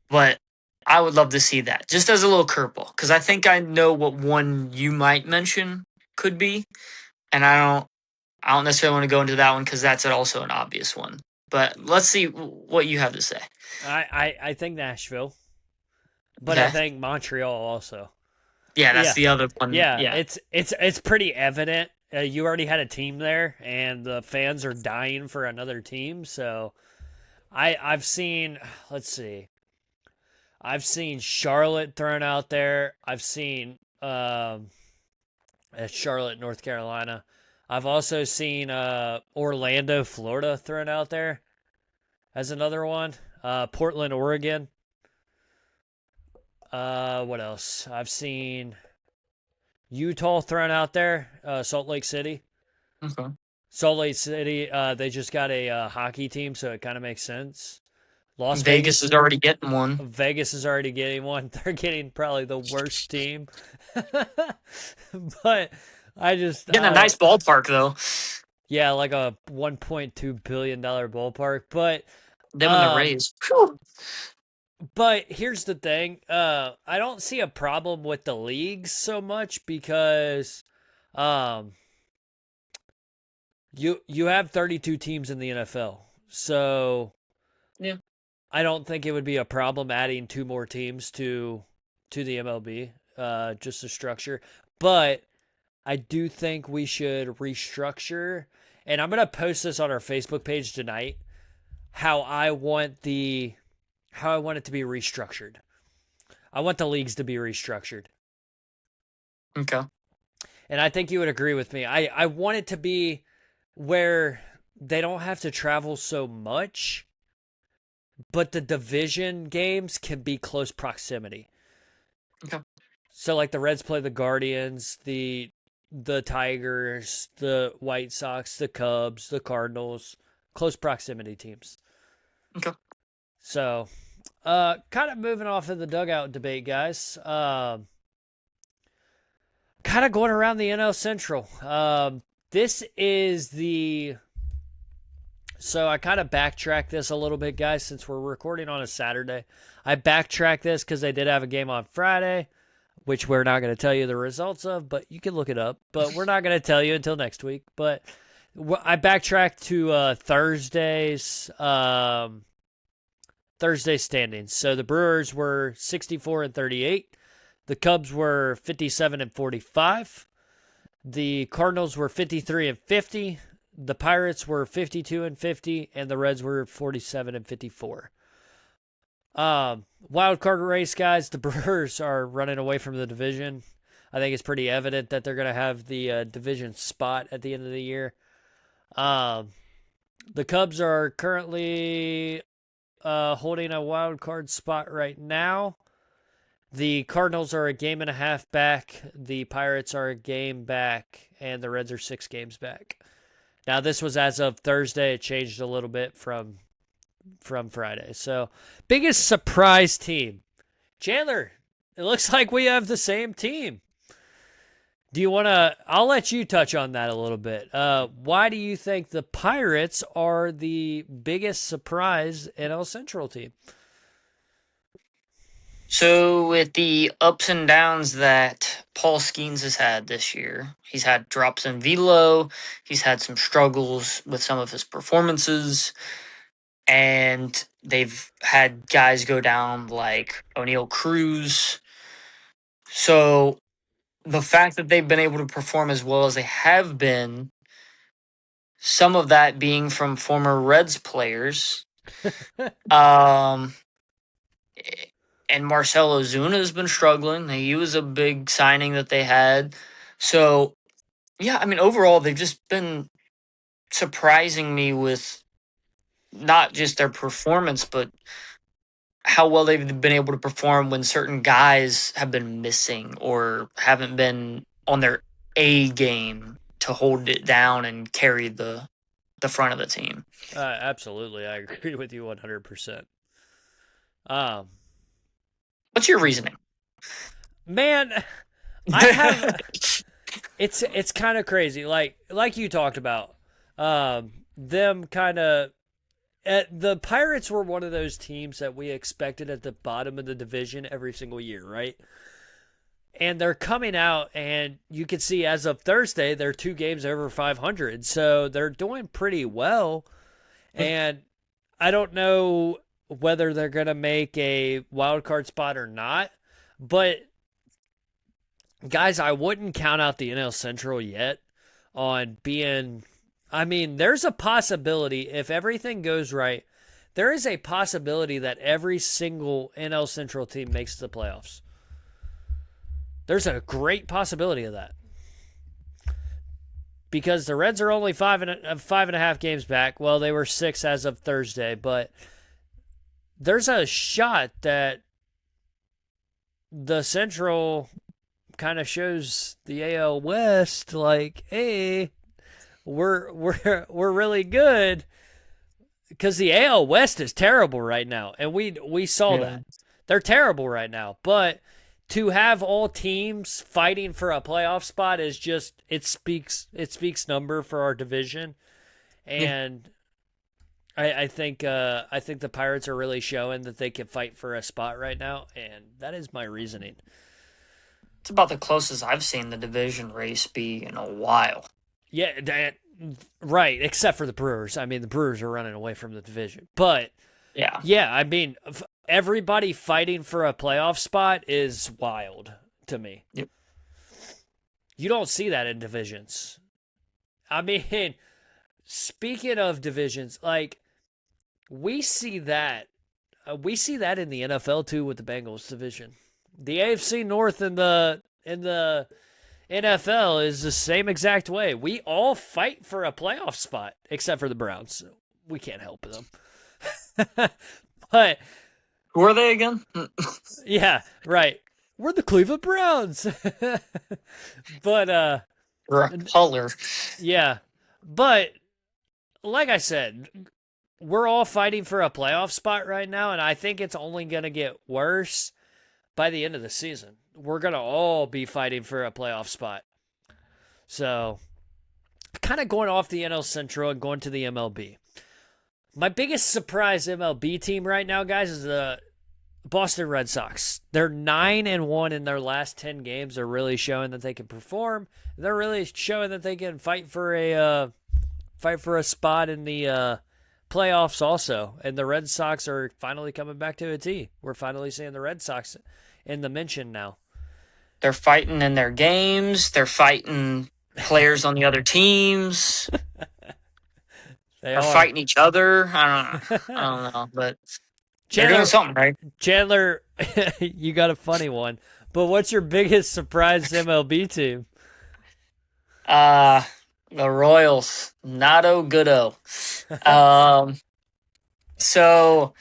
But I would love to see that just as a little curveball because I think I know what one you might mention could be, and I don't necessarily want to go into that one because that's also an obvious one. But let's see what you have to say. I think Nashville, but I Okay. think Montreal also. Yeah, that's Yeah. the other one. Yeah, Yeah. it's pretty evident. You already had a team there, and the fans are dying for another team. So I've seen. Let's see. I've seen Charlotte thrown out there. I've seen Charlotte, North Carolina. I've also seen Orlando, Florida thrown out there as another one. Portland, Oregon. What else? I've seen Utah thrown out there. Salt Lake City. Okay. Salt Lake City, they just got a hockey team, so it kind of makes sense. Las Vegas Vegas, is already getting one. Vegas is already getting one. They're getting probably the worst team, but I just, Getting a nice ballpark though. yeah, like a $1.2 billion ballpark. Them and the Um, Rays. Whew. but here's the thing. I don't see a problem with the leagues so much because, um, you have 32 teams in the NFL, so Yeah. I don't think it would be a problem adding two more teams to the MLB, just the structure. But I do think we should restructure, and I'm gonna post this on our Facebook page tonight. How I want it to be restructured. I want the leagues to be restructured, Okay. and I think you would agree with me. I want it to be where they don't have to travel so much, but the division games can be close proximity. Okay. So like the Reds play the Guardians, the Tigers, the White Sox, the Cubs, the Cardinals, close proximity teams. Okay. So, kind of moving off of the dugout debate, guys. Kind of going around the NL Central. This is the So I kind of backtracked this a little bit, guys, since we're recording on a Saturday. I backtracked this because they did have a game on Friday, which we're not going to tell you the results of, but you can look it up. But we're not going to tell you until next week. But I backtracked to Thursday standings. So the Brewers were 64 and 38. The Cubs were 57 and 45. The Cardinals were 53 and 50. The Pirates were 52 and 50, and the Reds were 47 and 54. Wild card race, guys. The Brewers are running away from the division. I think it's pretty evident that they're going to have the division spot at the end of the year. The Cubs are currently holding a wild card spot right now. The Cardinals are a game and a half back. The Pirates are a game back, and the Reds are 6 games back. Now, this was as of Thursday. It changed a little bit from Friday. So, biggest surprise team. Chandler, it looks like we have the same team. Do you want to? I'll let you touch on that a little bit. Why do you think the Pirates are the biggest surprise NL Central team? So with the ups and downs that Paul Skeens has had this year, he's had drops in velo, he's had some struggles with some of his performances, and they've had guys go down like O'Neal Cruz, So the fact that they've been able to perform as well as they have been, some of that being from former Reds players, um, and Marcelo Zuna has been struggling. He was a big signing that they had. So, yeah, I mean, overall, they've just been surprising me with not just their performance, but how well they've been able to perform when certain guys have been missing or haven't been on their A game to hold it down and carry the front of the team. Absolutely, I agree with you 100%. Um, What's your reasoning? man, I have it's kind of crazy. Like you talked about, them kind of. The Pirates were one of those teams that we expected at the bottom of the division every single year, right? And they're coming out, and you can see as of Thursday, they're 2 games over 500. So they're doing pretty well. And I don't know whether they're going to make a wild card spot or not. But, guys, I wouldn't count out the NL Central yet on being. I mean, there's a possibility, if everything goes right, there is a possibility that every single NL Central team makes the playoffs. There's a great possibility of that because the Reds are only 5.5 games back. Well, they were 6 as of Thursday, but there's a shot that the Central kind of shows the AL West like, hey, we're really good because the AL West is terrible right now, and we saw Yeah. that they're terrible right now. But to have all teams fighting for a playoff spot is just it speaks number for our division, Yeah. and I think the Pirates are really showing that they can fight for a spot right now, and that is my reasoning. It's about the closest I've seen the division race be in a while. Yeah, right. Except for the Brewers. I mean, the Brewers are running away from the division, but Yeah. yeah, I mean, everybody fighting for a playoff spot is wild to me. Yep. You don't see that in divisions. I mean, speaking of divisions, like we see that we see that in the NFL too with the Bengals division. The AFC North in the NFL is the same exact way. We all fight for a playoff spot except for the Browns. We can't help them. But Who are they again? yeah, right. We're the Cleveland Browns. But Color. yeah. But like I said, we're all fighting for a playoff spot right now, and I think it's only going to get worse by the end of the season. We're going to all be fighting for a playoff spot. So, kind of going off the NL Central and going to the MLB. My biggest surprise MLB team right now, guys, is the Boston Red Sox. They're 9-1 in their last 10 games. They're really showing that they can perform. They're really showing that they can fight for a spot in the playoffs also. And the Red Sox are finally coming back to a T. We're finally seeing the Red Sox in the mention now. They're fighting in their games. They're fighting players on the other teams. They They're are. fighting each other. I don't know, but they're doing Chandler, something right. Chandler, you got a funny one. But what's your biggest surprise MLB team? Uh the Royals, not oh good oh. Um, so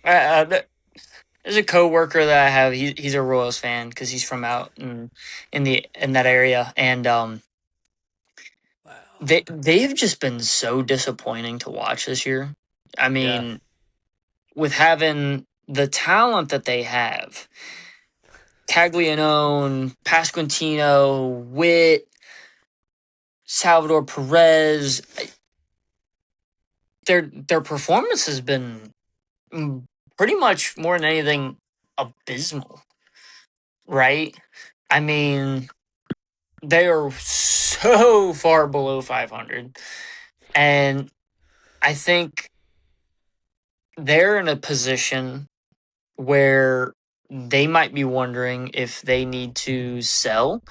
there's a coworker that I have. He's a Royals fan because he's from out in that area, and Wow. they've just been so disappointing to watch this year. I Yeah. mean, with having the talent that they have, Caglianone, Pasquantino, Witt, Salvador Perez, their performance has been pretty much more than anything abysmal, right? I mean, they are so far below 500, and I think they're in a position where they might be wondering if they need to sell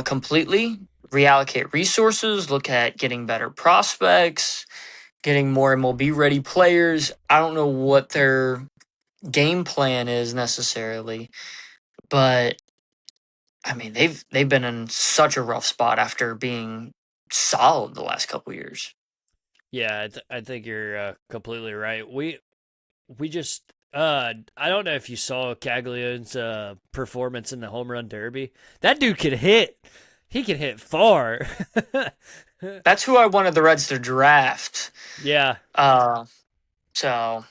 completely, reallocate resources, look at getting better prospects, getting more MLB ready players. I don't know what their game plan is necessarily, but I mean they've been in such a rough spot after being solid the last couple years. Yeah, I think you're completely right. We just I don't know if you saw Caglione's performance in the home run derby. That dude can hit. He can hit far. That's who I wanted the Reds to draft. Yeah, Uh, so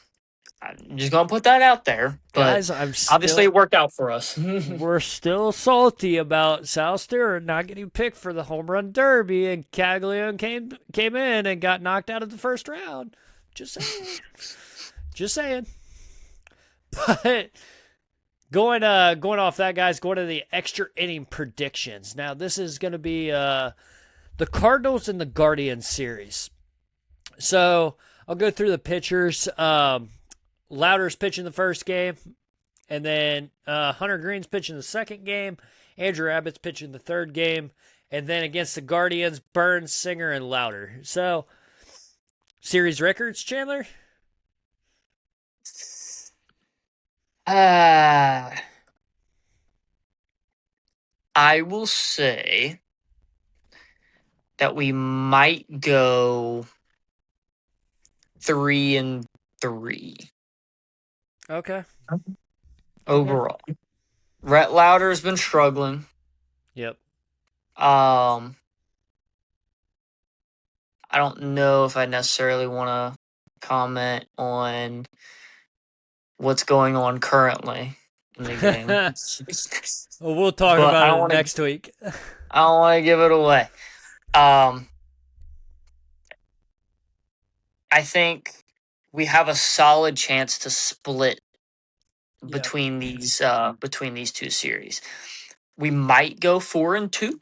I'm just gonna put that out there, but guys, I'm obviously still it worked out for us. we're still salty about South Stewart not getting picked for the home run derby, and Caglione came in and got knocked out of the first round. Just saying, just saying. But going off that, guys, going to the extra inning predictions. Now this is going to be the Cardinals and the Guardians series. So I'll go through the pitchers. Louder's pitching the first game, and then Hunter Green's pitching the second game. Andrew Abbott's pitching the third game, and then against the Guardians, Burns, Singer, and Louder. So series records, Chandler. uh, I will say that we might go 3-3 Okay. Okay. overall. Rhett Lauder's been struggling. Yep. Um, I don't know if I necessarily want to comment on what's going on currently in the game, Well, we'll talk but about it next week. I don't want to give it away. Um, I think we have a solid chance to split Yep. between these two series. We might go 4-2,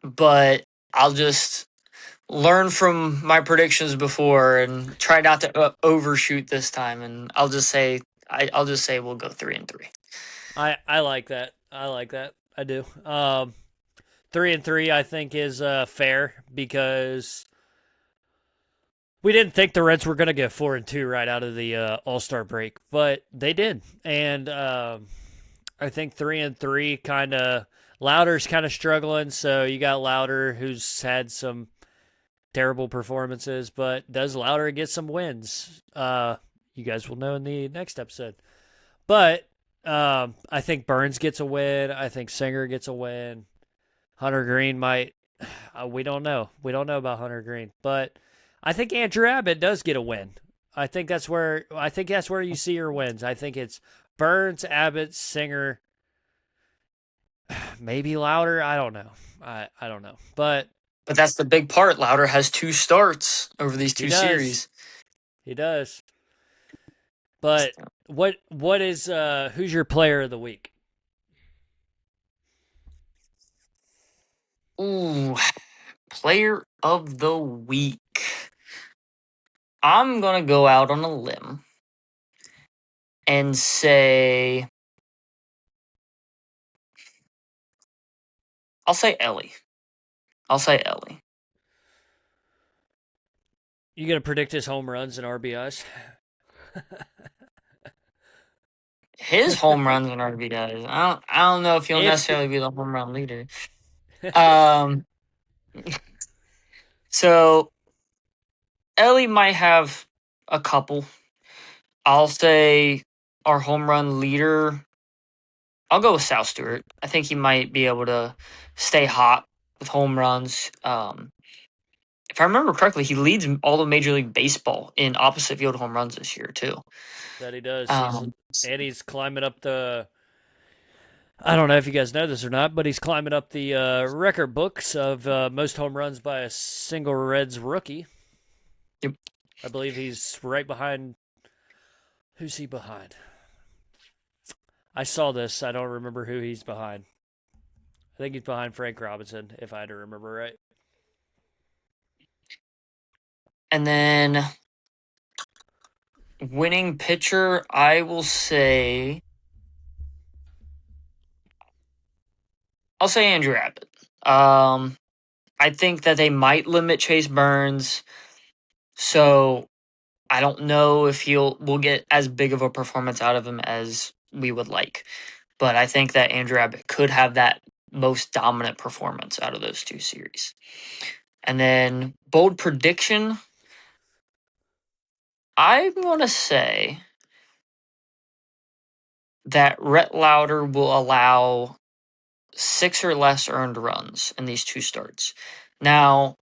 but I'll just learn from my predictions before and try not to overshoot this time. And I'll just say we'll go 3-3. I like that. I like that. I do. 3-3 I think is fair because we didn't think the Reds were going to get 4-2 right out of the All-Star break, but they did. And I think 3-3 kind of Louder's kind of struggling, so you got Louder who's had some terrible performances, but does Louder get some wins? You guys will know in the next episode. But I think Burns gets a win. I think Singer gets a win. Hunter Green might. We don't know. We don't know about Hunter Green, but I think Andrew Abbott does get a win. I think that's where you see your wins. I think it's Burns, Abbott, Singer, maybe Louder. I don't know. I don't know, but that's the big part. Lauder has 2 starts over these he 2 does. series. He does. But what is who's your player of the week? Ooh, player of the week. I'm gonna go out on a limb and say I'll say Ellie. I'll say Ellie. You gonna predict his home runs and RBIs? His home runs and RBIs. I don't know if he'll if necessarily be the home run leader. Um, so Ellie might have a couple. I'll say our home run leader. I'll go with South Stewart. I think he might be able to stay hot with home runs. If I remember correctly, he leads all of Major League Baseball in opposite field home runs this year too. that he does, Um, he's climbing up the. I don't know if you guys know this or not, but he's climbing up the record books of most home runs by a single Reds rookie. Yep. I believe he's right behind. Who's he behind? I saw this. I don't remember who he's behind. I think he's behind Frank Robinson, if I had to remember right. And then winning pitcher, I will say I'll say Andrew Abbott. I think that they might limit Chase Burns, so I don't know if we'll get as big of a performance out of him as we would like. But I think that Andrew Abbott could have that most dominant performance out of those two series. And then bold prediction, I'm going to say that Rhett Lauder will allow 6 or less earned runs in these two starts. Now,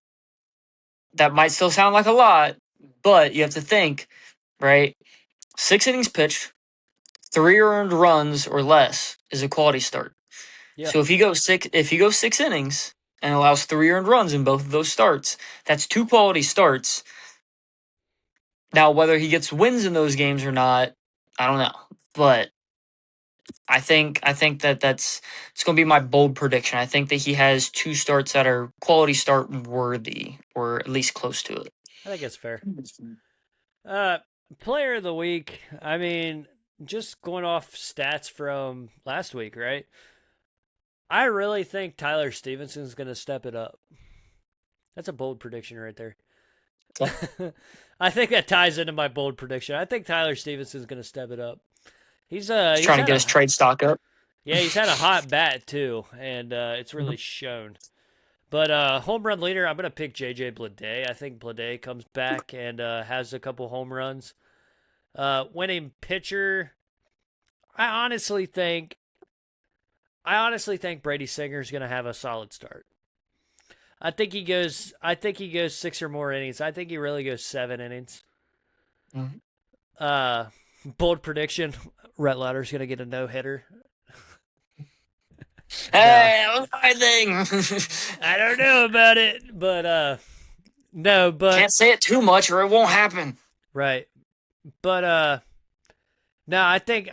that might still sound like a lot, but you have to think, right? 6 innings pitched, 3 earned runs or less is a quality start. Yeah. So if he goes 6 innings and allows 3 earned runs in both of those starts, that's 2 quality starts. Now, whether he gets wins in those games or not, I don't know. But I think that it's going to be my bold prediction. I think that he has 2 starts that are quality start worthy, or at least close to it. I think it's fair. Player of the week. I mean, just going off stats from last week, right? I really think Tyler Stevenson's going to step it up. That's a bold prediction right there. I think that ties into my bold prediction. I think Tyler Stevenson's going to step it up. He's trying to get his trade stock up. Yeah, he's had a hot bat too, and it's really shown. But home run leader, I'm going to pick J.J. Bleday. I think Bleday comes back and has a couple home runs. Winning pitcher, I honestly think Brady Singer's going to have a solid start. I think he goes 6 or more innings. I think he really goes 7 innings. Mm-hmm. Bold prediction, Rhett Lauder's going to get a no-hitter. Hey, that was my thing. I don't know about it, but no, but can't say it too much or it won't happen. Right. But no, I think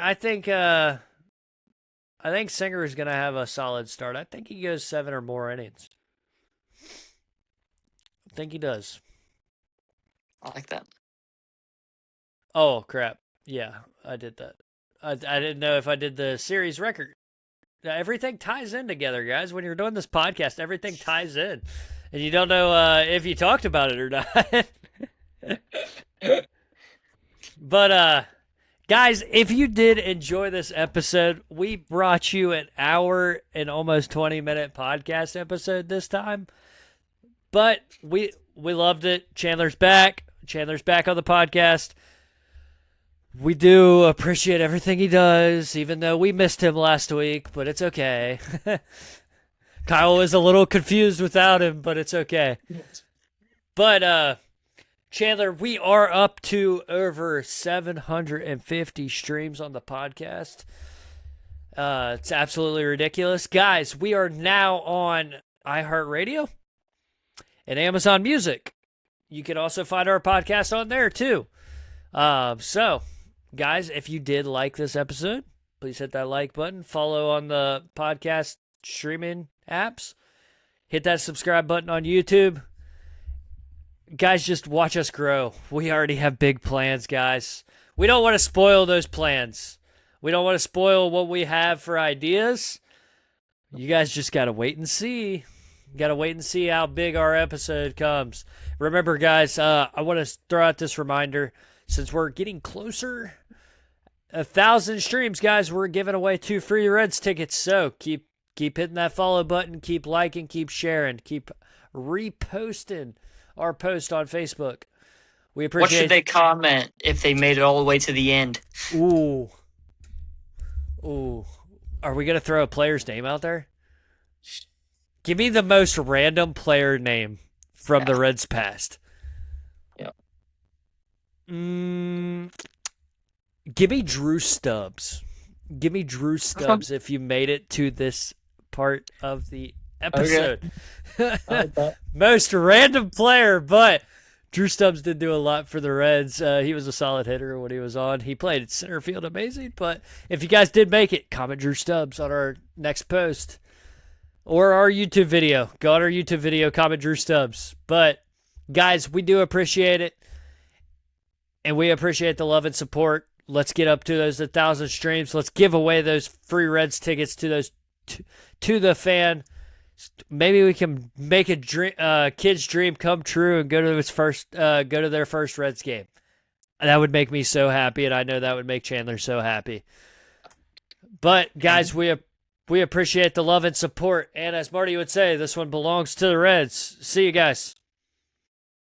Singer is going to have a solid start. I think he goes 7 or more innings. I think he does. I like that. Oh, crap. Yeah, I did that. I didn't know if I did the series record. Everything ties in together, guys. When you're doing this podcast, everything ties in. And you don't know if you talked about it or not. But, guys, if you did enjoy this episode, we brought you an hour and almost 20-minute podcast episode this time. But we loved it. Chandler's back. Chandler's back on the podcast. We do appreciate everything he does, even though we missed him last week, but it's okay. Kyle was a little confused without him, but it's okay. But, Chandler, we are up to over 750 streams on the podcast. It's absolutely ridiculous. Guys, we are now on iHeartRadio and Amazon Music. You can also find our podcast on there, too. So, guys, if you did like this episode, please hit that like button. Follow on the podcast streaming apps. Hit that subscribe button on YouTube. Guys, just watch us grow. We already have big plans, guys. We don't want to spoil those plans. We don't want to spoil what we have for ideas. You guys just got to wait and see. Got to wait and see how big our episode comes. Remember, guys, I want to throw out this reminder. Since we're getting closer, 1,000 streams, guys, we're giving away 2 free Reds tickets. So keep hitting that follow button, keep liking, keep sharing, keep reposting our post on Facebook. We appreciate. What should they comment if they made it all the way to the end? Ooh. Are we gonna throw a player's name out there? Give me the most random player name from the Reds past. Give me Drew Stubbs. Give me Drew Stubbs if you made it to this part of the episode. Okay. Most random player, but Drew Stubbs did do a lot for the Reds. He was a solid hitter when he was on. He played at center field amazing, but if you guys did make it, comment Drew Stubbs on our next post or our YouTube video. Go on our YouTube video, comment Drew Stubbs. But, guys, we do appreciate it. And we appreciate the love and support. Let's get up to those 1,000 streams. Let's give away those free Reds tickets to those to the fan. Maybe we can make a dream, kid's dream come true and go to their first Reds game. That would make me so happy, and I know that would make Chandler so happy. But guys, we appreciate the love and support, and as Marty would say, this one belongs to the Reds. See you guys.